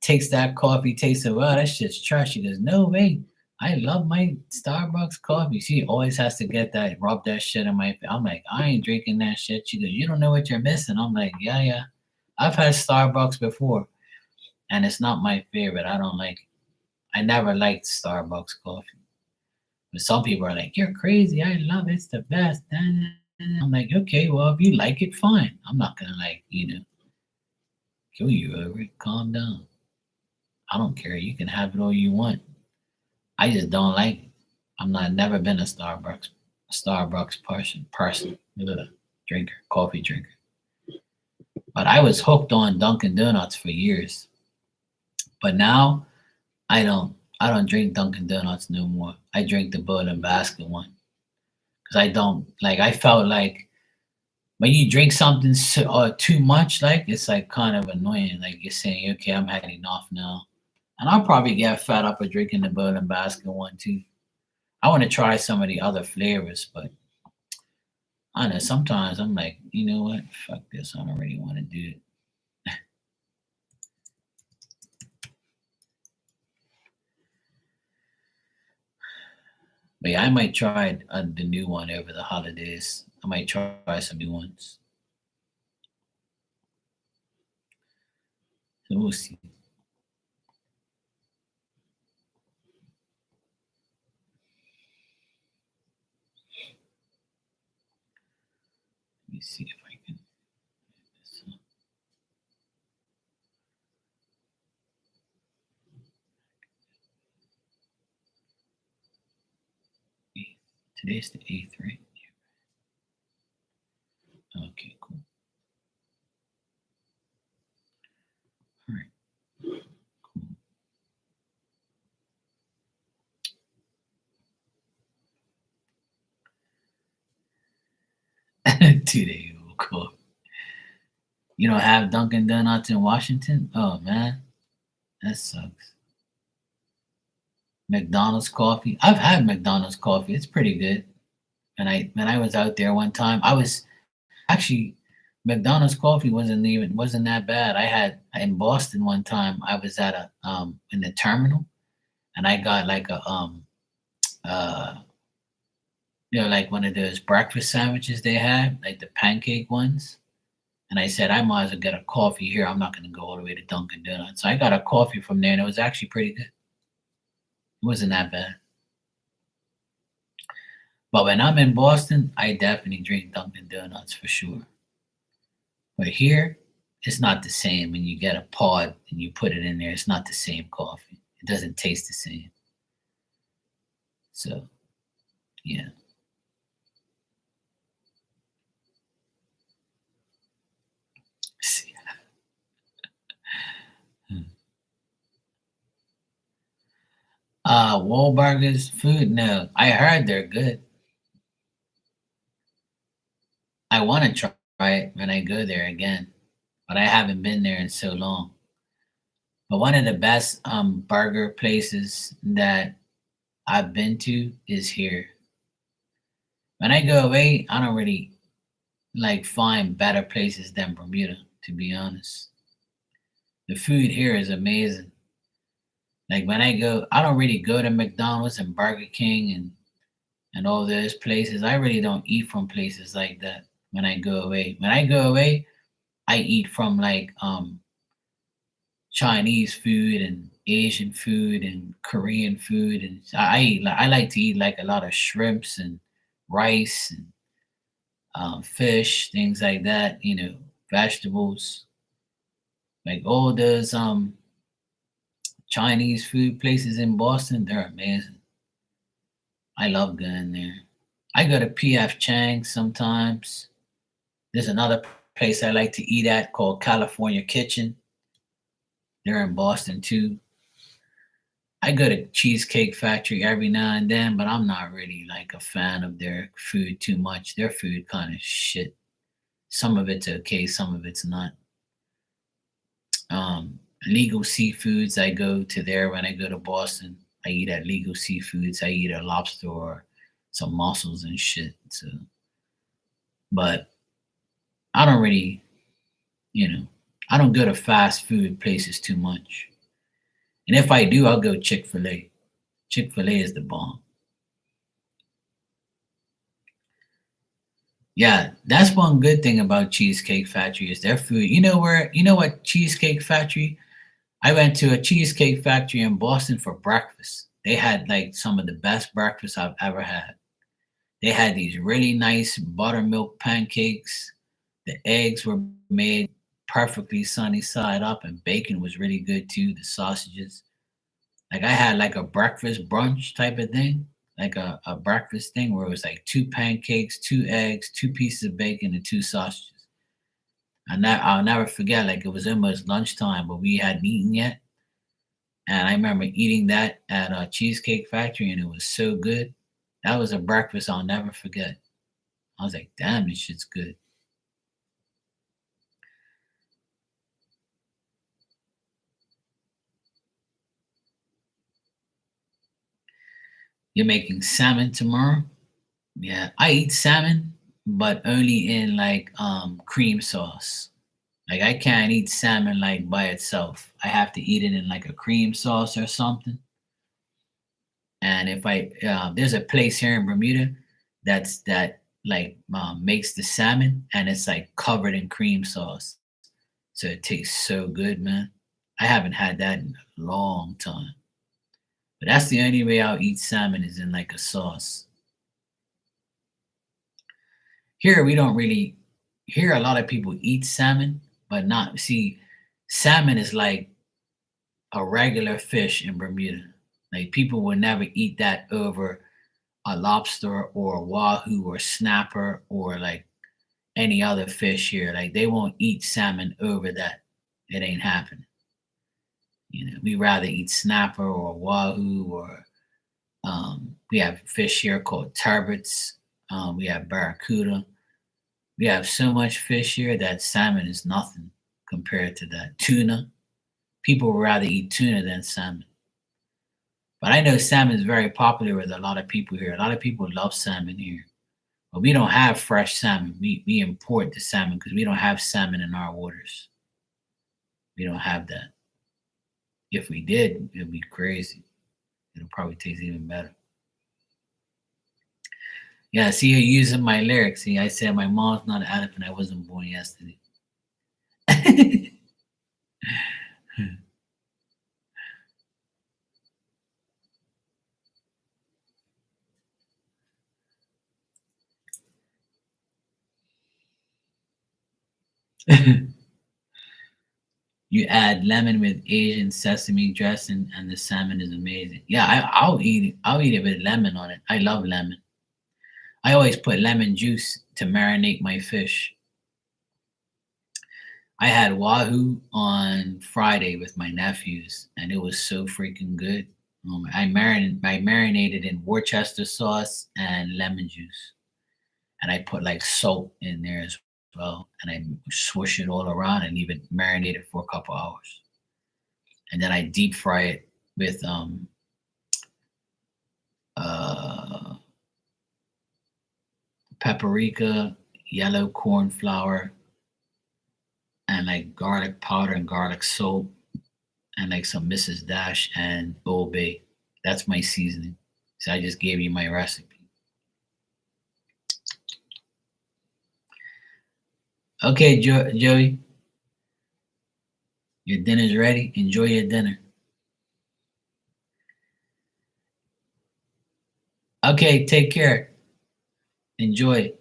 takes that coffee, tastes it. Wow, that shit's trash." She goes, "No way. I love my Starbucks coffee." She always has to get that, rub that shit in my face. I'm like, "I ain't drinking that shit." She goes, "You don't know what you're missing." I'm like, "Yeah, yeah. I've had Starbucks before, and it's not my favorite. I don't like it. I never liked Starbucks coffee." But some people are like, "You're crazy. I love it. It's the best." I'm like, "Okay, well, if you like it, fine. I'm not gonna like, kill you over it. Calm down. I don't care. You can have it all you want. I just don't like it. I'm not never been a Starbucks person, drinker, coffee drinker. But I was hooked on Dunkin' Donuts for years. But now I don't drink Dunkin' Donuts no more. I drink the Bowl and Basket one because I don't like. I felt like when you drink something too much, like it's like kind of annoying. Like you're saying, "Okay, I'm had enough now," and I'll probably get fed up of drinking the Bowl and Basket one too. I want to try some of the other flavors, but I know sometimes I'm like, you know what? Fuck this. I don't really want to do it. But yeah, I might try the new one over the holidays. I might try some new ones. So we'll see. Let me see if I can. Today's the 8th, right? Okay, cool. All right. Today, cool. You don't have Dunkin' Donuts in Washington? Oh man, that sucks. McDonald's coffee. I've had McDonald's coffee. It's pretty good. When I was out there one time, I was actually McDonald's coffee wasn't that bad. I had in Boston one time. I was at a in the terminal, and I got like a uh like one of those breakfast sandwiches they had, like the pancake ones. And I said I might as well get a coffee here. I'm not going to go all the way to Dunkin' Donuts. So I got a coffee from there, and it was actually pretty good. It wasn't that bad. But when I'm in Boston, I definitely drink Dunkin' Donuts for sure. But here, it's not the same. When you get a pod and you put it in there, it's not the same coffee. It doesn't taste the same. So yeah. Wahlburgers food? No, I heard they're good. I want to try it when I go there again, but I haven't been there in so long. But one of the best burger places that I've been to is here. When I go away, I don't really like find better places than Bermuda, to be honest. The food here is amazing. Like when I go, I don't really go to McDonald's and Burger King and all those places. I really don't eat from places like that when I go away. When I go away, I eat from like Chinese food and Asian food and Korean food, and I like to eat like a lot of shrimps and rice and fish, things like that. Vegetables, like all those Chinese food places in Boston. They're amazing. I love going there. I go to PF Chang sometimes. There's another place I like to eat at called California Kitchen. They're in Boston too. I go to Cheesecake Factory every now and then, but I'm not really like a fan of their food too much. Their food kind of shit. Some of it's okay, some of it's not. Legal Seafoods, I go to there when I go to Boston. I eat at Legal Seafoods. I eat a lobster or some mussels and shit. So, but I don't really, you know, I don't go to fast food places too much. And if I do, I'll go Chick Fil A. Chick Fil A is the bomb. Yeah, that's one good thing about Cheesecake Factory is their food. You know what Cheesecake Factory? I went to a Cheesecake Factory in Boston for breakfast. They had like some of the best breakfast I've ever had. They had these really nice buttermilk pancakes. The eggs were made perfectly sunny side up, and bacon was really good too. The sausages. Like I had like a breakfast brunch type of thing, like a breakfast thing where it was like two pancakes, two eggs, two pieces of bacon, and two sausages. And that I'll never forget. Like it was almost lunchtime, but we hadn't eaten yet. And I remember eating that at a Cheesecake Factory, and it was so good. That was a breakfast I'll never forget. I was like, damn, this shit's good. You're making salmon tomorrow? Yeah, I eat salmon, but only in like cream sauce. Like I can't eat salmon like by itself. I have to eat it in like a cream sauce or something. And if there's a place here in Bermuda that like makes the salmon and it's like covered in cream sauce, so it tastes so good, man. I haven't had that in a long time. But that's the only way I'll eat salmon is in like a sauce. Here we don't really here a lot of people eat salmon, but not see salmon is like a regular fish in Bermuda. Like people will never eat that over a lobster or a wahoo or snapper or like any other fish here. Like they won't eat salmon over that. It ain't happening. We rather eat snapper or wahoo or we have fish here called turbots. We have barracuda. We have so much fish here that salmon is nothing compared to that. Tuna. People would rather eat tuna than salmon. But I know salmon is very popular with a lot of people here. A lot of people love salmon here. But we don't have fresh salmon. We import the salmon because we don't have salmon in our waters. We don't have that. If we did, it'd be crazy. It'll probably taste even better. Yeah, see, you're using my lyrics. See, I said my mom's not an elephant. I wasn't born yesterday. You add lemon with Asian sesame dressing, and the salmon is amazing. Yeah, I'll eat it. I'll eat it with lemon on it. I love lemon. I always put lemon juice to marinate my fish. I had wahoo on Friday with my nephews, and it was so freaking good. I marinated in Worcester sauce and lemon juice, and I put like salt in there as well, and I swoosh it all around and leave it marinated for a couple hours. and then I deep fry it with uh, paprika, yellow corn flour, and like garlic powder and garlic soap, and like some Mrs. Dash and Old Bay. That's my seasoning. So I just gave you my recipe. Okay, Joey, your dinner's ready. Enjoy your dinner. Okay, take care. Enjoy.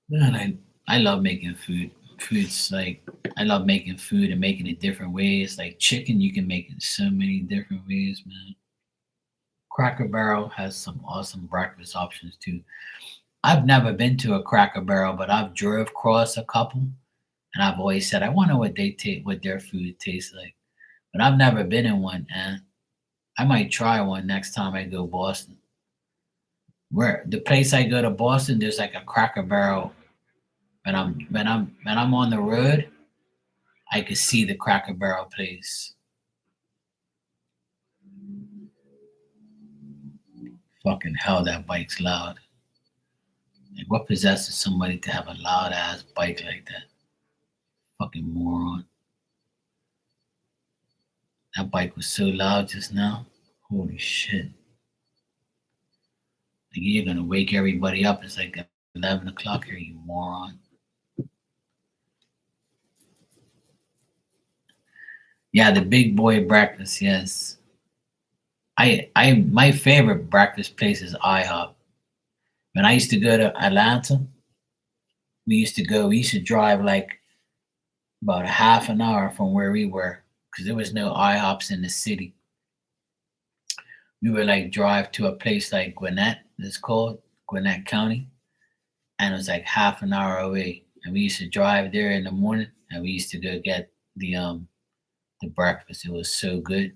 Man, I love making food. Food's like I love making food and making it different ways. Like chicken, you can make it so many different ways, man. Cracker Barrel has some awesome breakfast options too. I've never been to a Cracker Barrel, but I've drove across a couple, and I've always said I wonder what they take, what their food tastes like. But I've never been in one, and I might try one next time I go Boston. Where the place I go to Boston, there's like a Cracker Barrel. When I'm on the road, I could see the Cracker Barrel place. Fucking hell, that bike's loud. Like, what possesses somebody to have a loud ass bike like that? Fucking moron. That bike was so loud just now. Holy shit. Like, you're gonna wake everybody up. It's like 11 o'clock here, you moron. Yeah, the big boy breakfast, yes. My favorite breakfast place is IHOP. When I used to go to Atlanta, we used to drive like about a half an hour from where we were because there was no IHOPs in the city. We would like drive to a place like Gwinnett, it's called Gwinnett County, and it was like half an hour away. And we used to drive there in the morning, and we used to go get the breakfast. It was so good.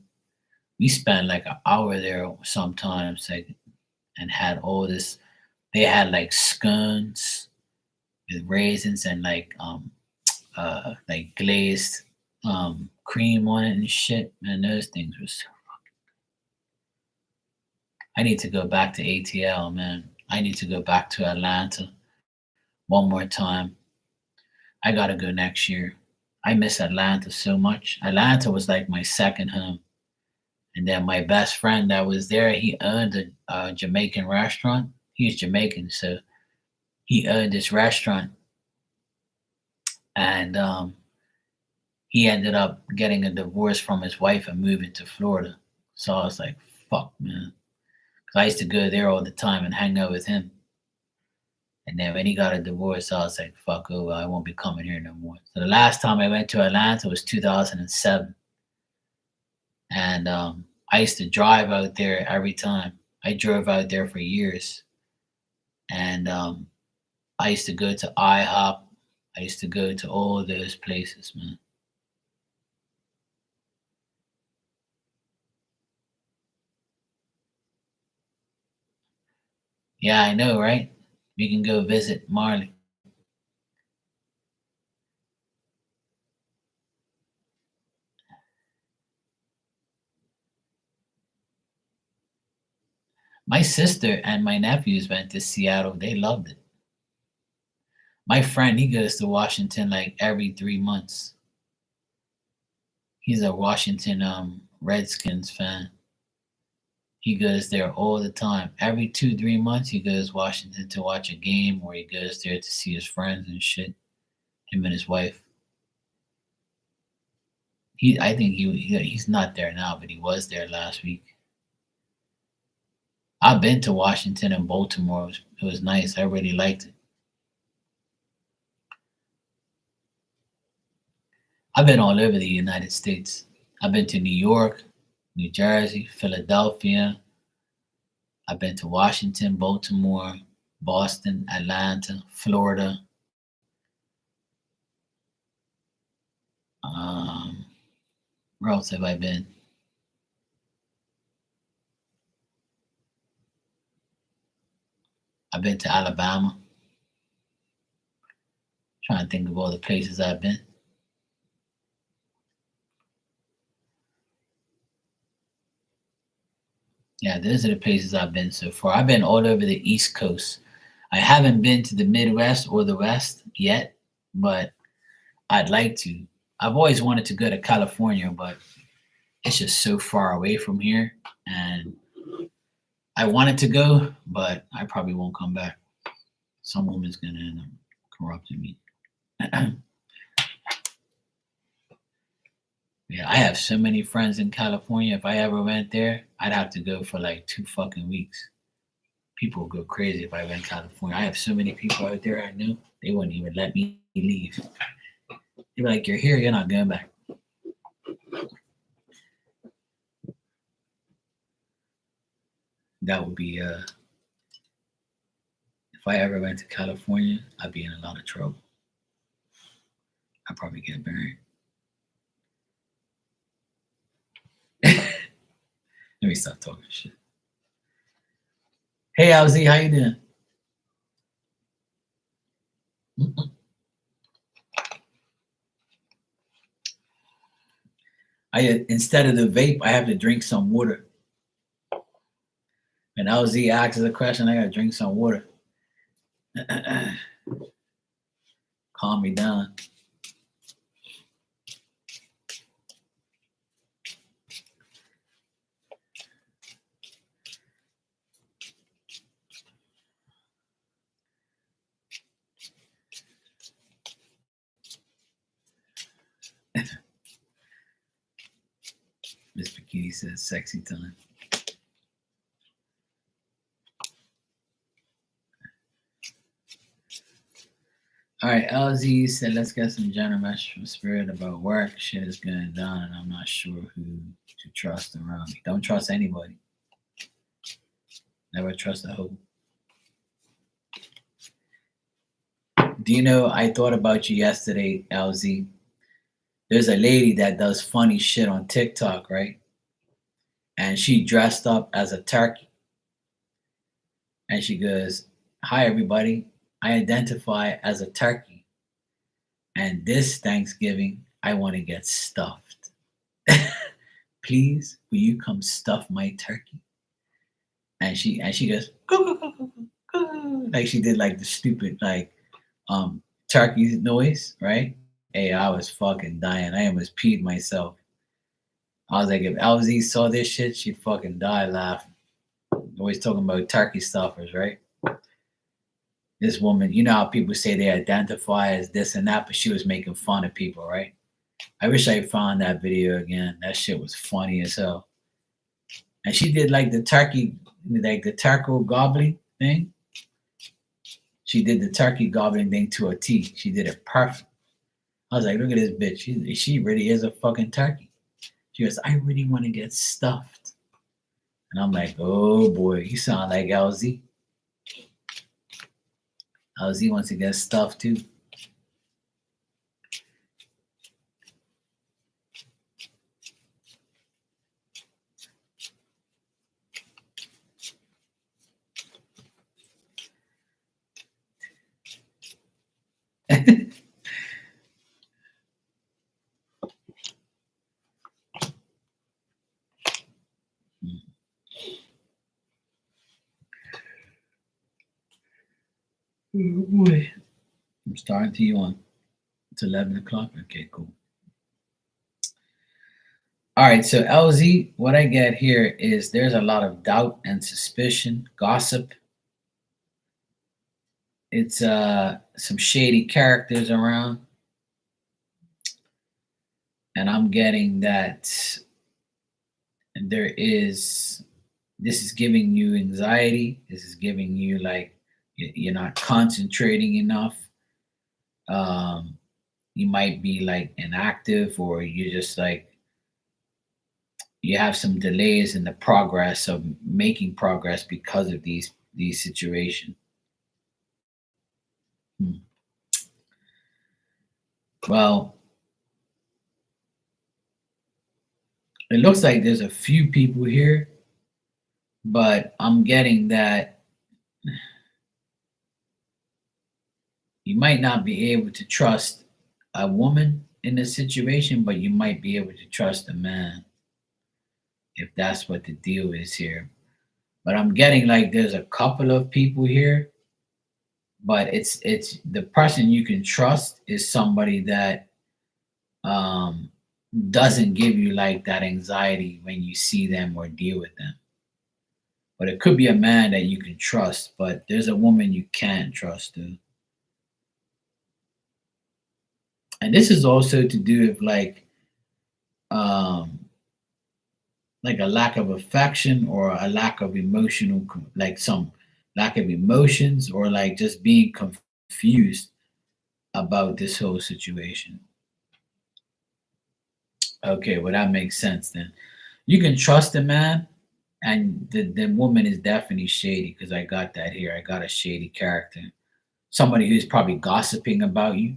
We spent like an hour there sometimes, like, and had all this. They had like scones with raisins and like glazed cream on it and shit. Man, those things were so. I need to go back to ATL, man. I need to go back to Atlanta one more time. I gotta go next year. I miss Atlanta so much. Atlanta was like my second home. And then my best friend that was there, he owned a Jamaican restaurant. He's Jamaican, so he owned this restaurant, and he ended up getting a divorce from his wife and moving to Florida. So I was like, fuck, man. 'Cause I used to go there all the time and hang out with him. And then when he got a divorce, I was like, fuck, oh, well, I won't be coming here no more. So the last time I went to Atlanta was 2007. And I used to drive out there every time. I drove out there for years. And I used to go to IHOP. I used to go to all those places, man. Yeah, I know, right? We can go visit Marley. My sister and my nephews went to Seattle. They loved it. My friend, he goes to Washington like every 3 months. He's a Washington Redskins fan. He goes there all the time. Every 2, 3 months, he goes Washington to watch a game, or he goes there to see his friends and shit. Him and his wife. I think he's not there now, but he was there last week. I've been to Washington and Baltimore. It was nice. I really liked it. I've been all over the United States. I've been to New York, New Jersey, Philadelphia. I've been to Washington, Baltimore, Boston, Atlanta, Florida. Where else have I been? I've been to Alabama. Trying to think of all the places I've been. Yeah, those are the places I've been so far. I've been all over the East Coast. I haven't been to the Midwest or the West yet, but I'd like to. I've always wanted to go to California, but it's just so far away from here. And I wanted to go, but I probably won't come back. Some woman's going to end up corrupting me. Yeah, I have so many friends in California. If I ever went there, I'd have to go for like 2 fucking weeks. People would go crazy if I went to California. I have so many people out there I knew, they wouldn't even let me leave. They'd be like, "You're here, you're not going back." That would be, if I ever went to California, I'd be in a lot of trouble. I'd probably get buried. Let me stop talking shit. Hey, LZ, how you doing? Instead of the vape, I have to drink some water. And LZ asks a question, I gotta drink some water. Calm me down. Miss Bikini says sexy time. All right, LZ said, let's get some general message from Spirit about work. Shit is going down, and I'm not sure who to trust around me. Don't trust anybody. Never trust a hoe. Do you know, I thought about you yesterday, LZ. There's a lady that does funny shit on TikTok, right? And she dressed up as a turkey. And she goes, "Hi, everybody. I identify as a turkey. And this Thanksgiving, I want to get stuffed. Please, will you come stuff my turkey?" And she goes, "Coo, coo, coo, coo, coo," like she did like the stupid like turkey noise, right? Hey, I was fucking dying. I almost peed myself. I was like, if LZ saw this shit, she'd fucking die laughing. Always talking about turkey stuffers, right? This woman, you know how people say they identify as this and that, but she was making fun of people, right? I wish I found that video again. That shit was funny as hell. And she did like the turkey, like the turkey gobbling thing. She did the turkey gobbling thing to a T. She did it perfect. I was like, look at this bitch. She really is a fucking turkey. She goes, I really want to get stuffed. And I'm like, oh boy, you sound like LZ. LZ wants to get stuffed too. Oh boy. I'm starting to yawn. It's 11 o'clock. Okay, cool. All right, so LZ, what I get here is there's a lot of doubt and suspicion, gossip. It's some shady characters around. And I'm getting that this is giving you anxiety. This is giving you like you're not concentrating enough. Um, you might be like inactive, or you just like you have some delays in the progress of making progress because of these situations. Hmm. Well, It looks like there's a few people here, but I'm getting that you might not be able to trust a woman in this situation, but you might be able to trust a man if that's what the deal is here. But I'm getting like there's a couple of people here, but it's the person you can trust is somebody that um doesn't give you like that anxiety when you see them or deal with them. But it could be a man that you can trust, but there's a woman you can't trust too. And this is also to do with um like a lack of affection or a lack of emotional like some lack of emotions or like just being confused about this whole situation. Okay, well that makes sense then. You can trust a man, and the woman is definitely shady because I got that here. I got a shady character. Somebody who's probably gossiping about you.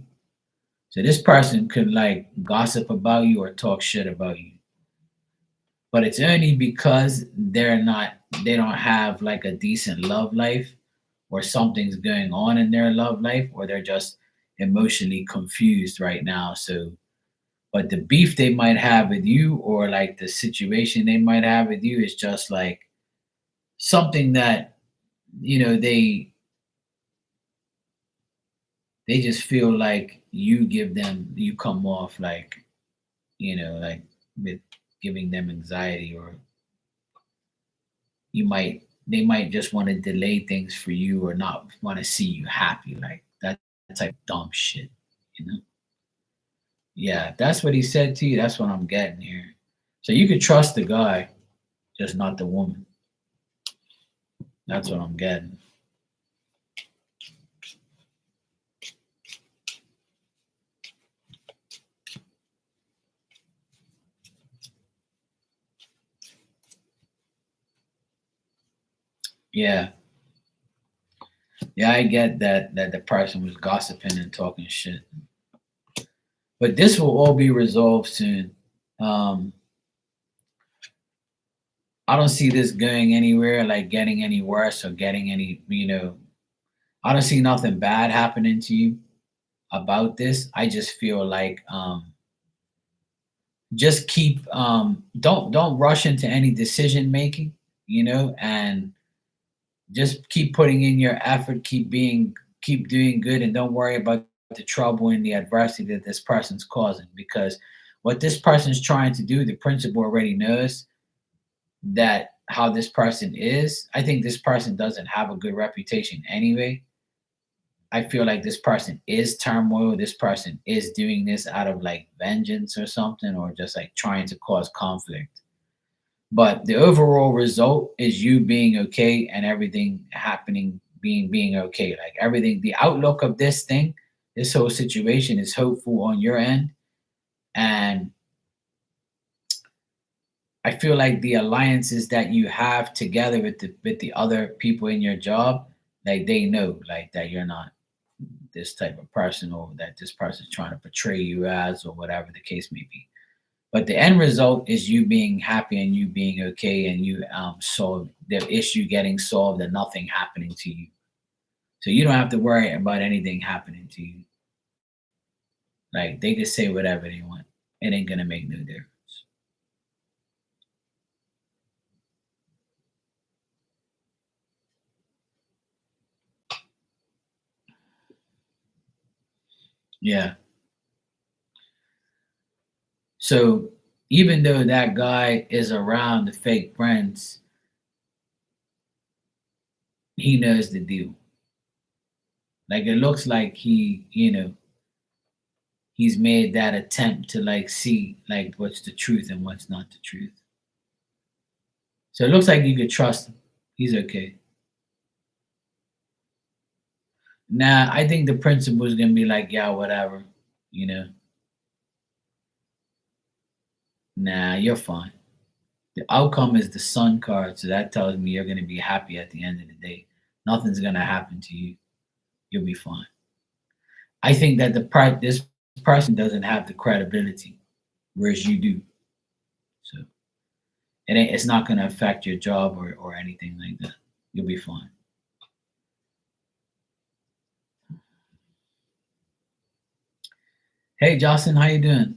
So this person could like gossip about you or talk shit about you. But it's only because they don't have like a decent love life or something's going on in their love life or they're just emotionally confused right now. So but the beef they might have with you or like the situation they might have with you is just like something that they just feel like you come off like like with giving them anxiety or they might just want to delay things for you or not want to see you happy like that type of dumb shit you know yeah, that's what he said to you. That's what I'm getting here. So you could trust the guy, just not the woman. That's what I'm getting. Yeah, yeah, I get that the person was gossiping and talking shit, but this will all be resolved soon. Um, I don't see this going anywhere, like getting any worse or getting any. I don't see nothing bad happening to you about this. I just feel like just keep don't rush into any decision making, and just keep putting in your effort, keep doing good, and don't worry about the trouble and the adversity that this person's causing. Because what this person's trying to do, the principal already knows that how this person is. I think this person doesn't have a good reputation anyway. I feel like this person is turmoil. This person is doing this out of like vengeance or something, or just like trying to cause conflict. But the overall result is you being okay and everything happening being okay. Like everything, the outlook of this thing, this whole situation is hopeful on your end. And I feel like the alliances that you have together with the other people in your job, like they know like that you're not this type of person or that this person's trying to portray you as or whatever the case may be. But the end result is you being happy and you being okay and you solve the issue getting solved and nothing happening to you. So you don't have to worry about anything happening to you. Like they can say whatever they want. It ain't gonna make no difference. Yeah. So even though that guy is around the fake friends, he knows the deal. Like it looks like he's made that attempt to like see like what's the truth and what's not the truth. So it looks like you could trust him. He's okay. Nah, I think the principal is gonna be like, yeah, whatever. You know, nah, you're fine. The outcome is the sun card, so that tells me you're gonna be happy at the end of the day. Nothing's gonna happen to you. You'll be fine. I think that this person doesn't have the credibility, whereas you do. So. It's not going to affect your job or anything like that. You'll be fine. Hey, Jocelyn, how you doing?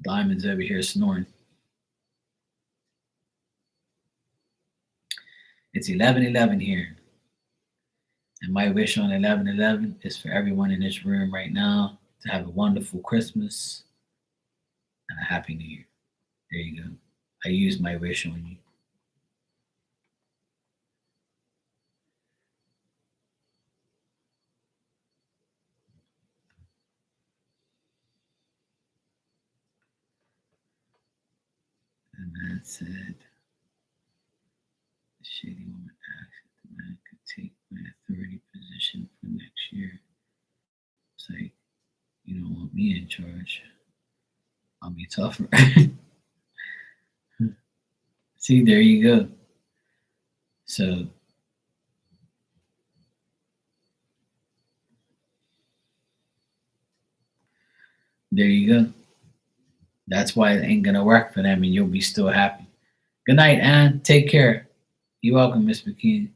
Diamond's over here snoring. It's 11:11 here. And my wish on 11/11 is for everyone in this room right now to have a wonderful Christmas and a happy New Year. There you go. I used my wish on you. And man said, the shady woman asked if the man could take my authority position for next year. It's like, you don't want me in charge. I'll be tougher. See, there you go. So there you go. That's why it ain't gonna work for them, and you'll be still happy. Good night, Ann. Take care. You're welcome, Miss McKean.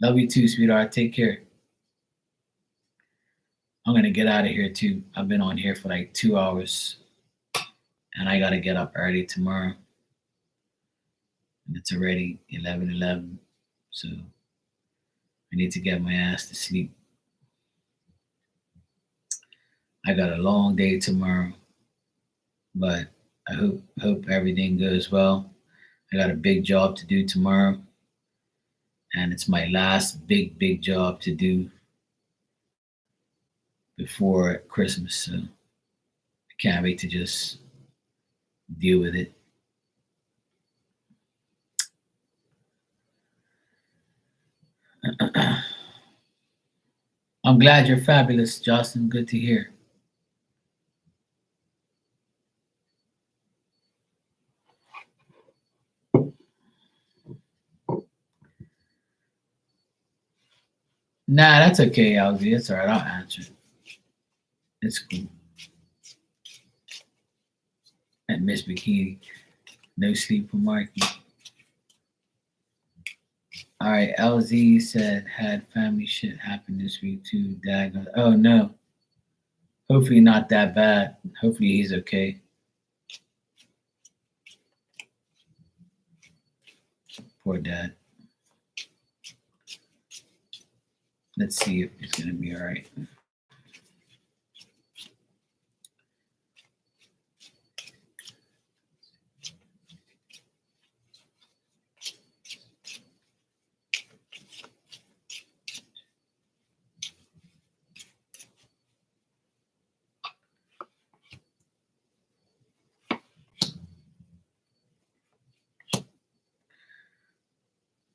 Love you too, sweetheart. Take care. I'm gonna get out of here too. I've been on here for like 2 hours, and I gotta get up early tomorrow. And it's already 11:11, so I need to get my ass to sleep. I got a long day tomorrow, but I hope everything goes well. I got a big job to do tomorrow, and it's my last big job to do before Christmas. So I can't wait to just deal with it. I'm glad you're fabulous, Justin. Good to hear. Nah, that's okay, Algie. It's all right. I'll answer. It's cool. And Miss Bikini, no sleep for Marky. All right, LZ said had family shit happen this week too. Dag. Oh no. Hopefully not that bad. Hopefully he's okay. Poor dad. Let's see if it's gonna be all right.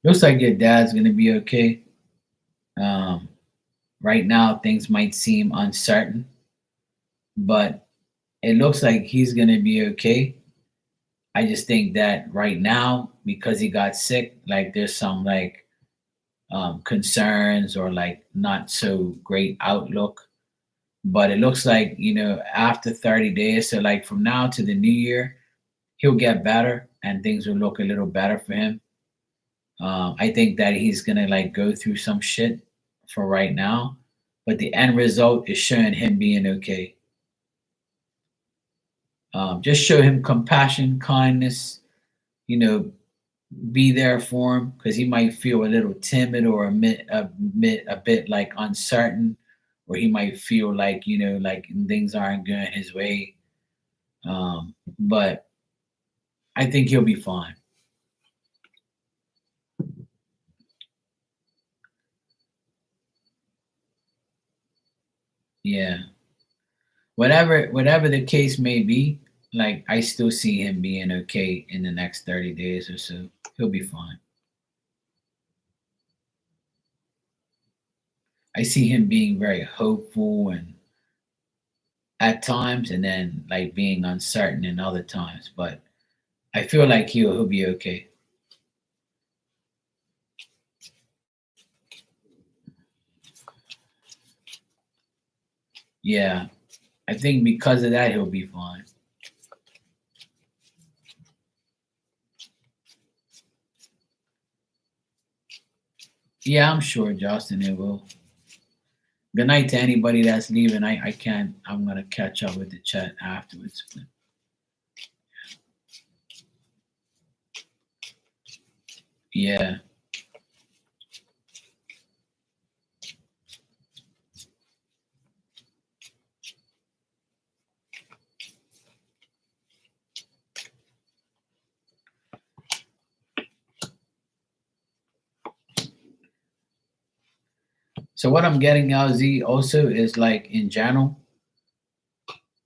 Looks like your dad's gonna be okay. Um, right now things might seem uncertain, but it looks like he's gonna be okay. I just think that right now, because he got sick, like there's some like concerns or like not so great outlook. But it looks like, after 30 days, so like from now to the new year, he'll get better and things will look a little better for him. I think that he's gonna like go through some shit for right now, but the end result is showing him being okay. Just show him compassion, kindness, you know, be there for him because he might feel a little timid or a bit like uncertain, or he might feel like like things aren't going his way. But I think he'll be fine. Yeah, whatever the case may be, like I still see him being okay in the next 30 days or so. He'll be fine. I see him being very hopeful and at times, and then like being uncertain in other times. But I feel like he'll be okay. Yeah, I think because of that, he'll be fine. Yeah, I'm sure, Justin, it will. Good night to anybody that's leaving. I can't. I'm gonna catch up with the chat afterwards. But yeah. So what I'm getting out, Z, also is like in general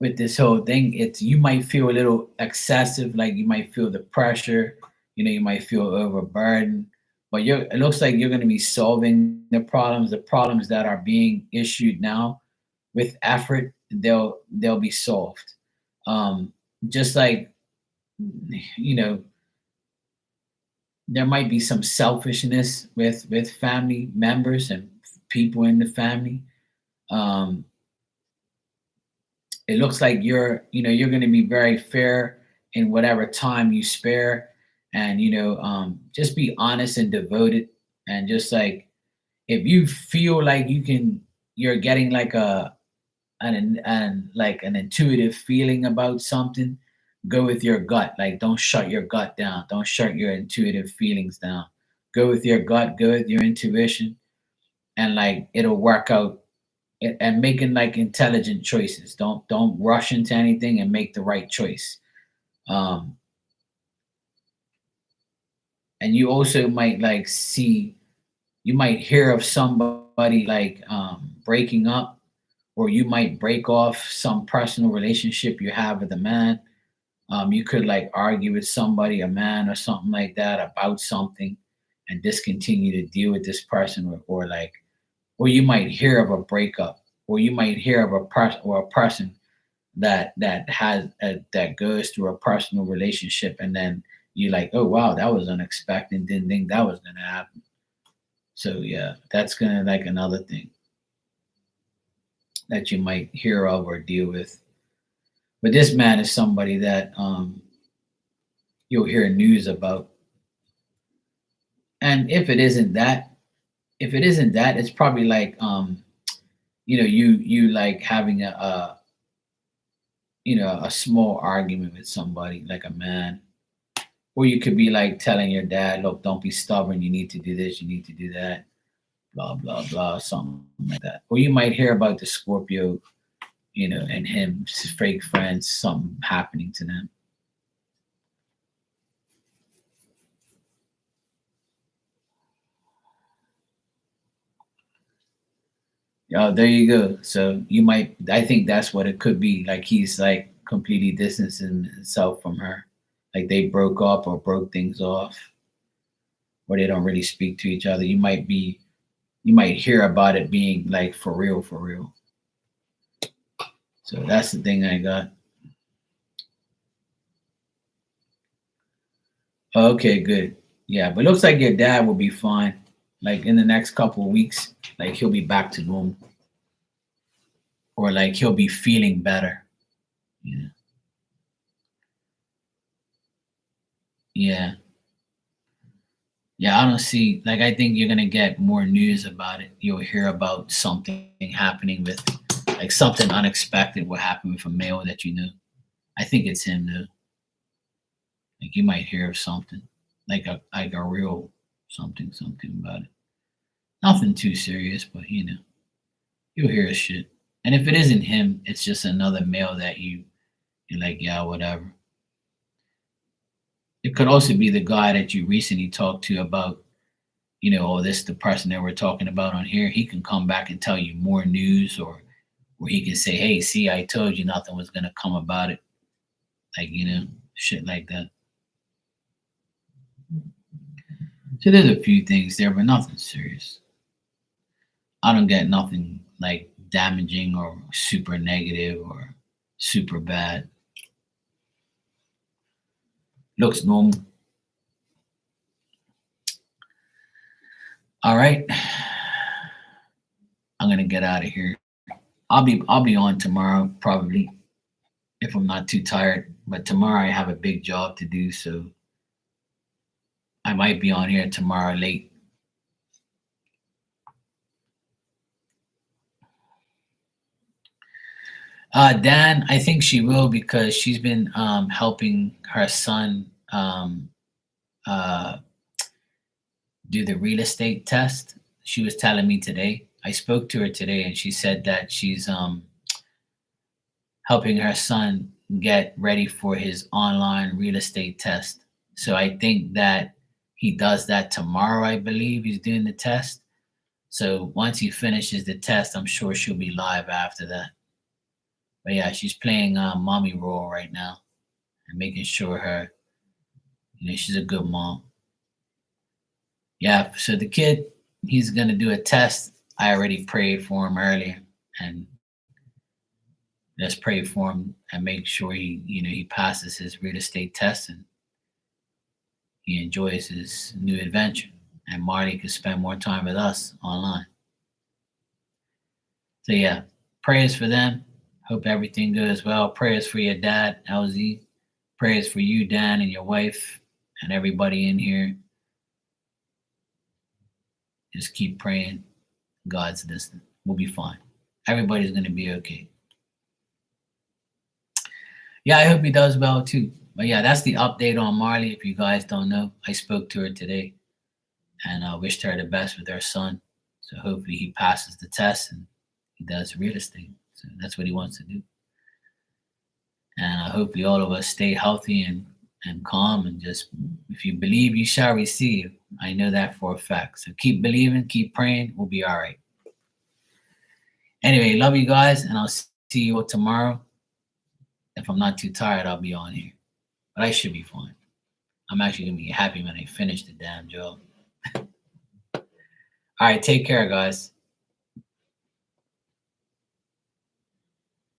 with this whole thing, it's you might feel a little excessive, like you might feel the pressure, you might feel overburdened, but it looks like you're going to be solving the problems that are being issued now with effort, they'll be solved. Just like you know, there might be some selfishness with family members and people in the family. Um, it looks like you're going to be very fair in whatever time you spare, and just be honest and devoted, and just like if you feel like you're getting like an intuitive feeling about something, go with your gut. Like don't shut your gut down, don't shut your intuitive feelings down. Go with your gut, go with your intuition, and like it'll work out. And making like intelligent choices. Don't rush into anything, and make the right choice. um and you also might like see, you might hear of somebody like breaking up, or you might break off some personal relationship you have with a man. You could like argue with somebody, a man or something like that, about something, and discontinue to deal with this person, or you might hear of a breakup, or you might hear of a person that goes through a personal relationship, and then you're like, oh wow, that was unexpected, didn't think that was gonna happen. So yeah, that's gonna like another thing that you might hear of or deal with. But this man is somebody that you'll hear news about. And if it isn't that, it's probably like you like having a small argument with somebody, like a man. Or you could be like telling your dad, look, don't be stubborn, you need to do this, you need to do that, blah blah blah, something like that. Or you might hear about the Scorpio, and him fake friends, something happening to them. Oh, there you go. So I think that's what it could be. Like he's like completely distancing himself from her. Like they broke up or broke things off, or they don't really speak to each other. You might hear about it being like for real, for real. So that's the thing I got. Okay, good. Yeah, but looks like your dad will be fine. Like in the next couple of weeks, like he'll be back to normal, or like he'll be feeling better. Yeah, yeah, yeah. I don't see. Like I think you're gonna get more news about it. You'll hear about something happening with, like something unexpected will happen with a male that you knew. I think it's him though. Like you might hear of something, like a real something about it. Nothing too serious, but you'll hear shit. And if it isn't him, it's just another male that you're like, yeah, whatever. It could also be the guy that you recently talked to about, oh, this the person that we're talking about on here. He can come back and tell you more news, or he can say, hey, see, I told you nothing was gonna come about it. Like, shit like that. So there's a few things there, but nothing serious. I don't get nothing like damaging or super negative or super bad. Looks normal. All right. I'm gonna get out of here. I'll be on tomorrow probably if I'm not too tired. But tomorrow I have a big job to do, so I might be on here tomorrow late. Dan, I think she will because she's been helping her son uh, do the real estate test. She was telling me today. I spoke to her today, and she said that she's helping her son get ready for his online real estate test. So I think that he does that tomorrow. I believe he's doing the test. So once he finishes the test, I'm sure she'll be live after that. But yeah, she's playing mommy role right now and making sure she's a good mom. Yeah, so the kid, he's gonna do a test. I already prayed for him earlier, and let's pray for him and make sure he passes his real estate test and he enjoys his new adventure. And Marty can spend more time with us online. So yeah, prayers for them. Hope everything goes well. Prayers for your dad, LZ. Prayers for you, Dan, and your wife, and everybody in here. Just keep praying. God's listening. We'll be fine. Everybody's going to be okay. Yeah, I hope he does well too. But yeah, that's the update on Marley. If you guys don't know, I spoke to her today and I wished her the best with her son. So hopefully he passes the test and he does real estate. So that's what he wants to do. And hopefully all of us stay healthy and calm and just, if you believe, you shall receive. I know that for a fact. So keep believing, keep praying. We'll be all right. Anyway, love you guys, and I'll see you all tomorrow. If I'm not too tired, I'll be on here. But I should be fine. I'm actually going to be happy when I finish the damn job. All right, take care, guys.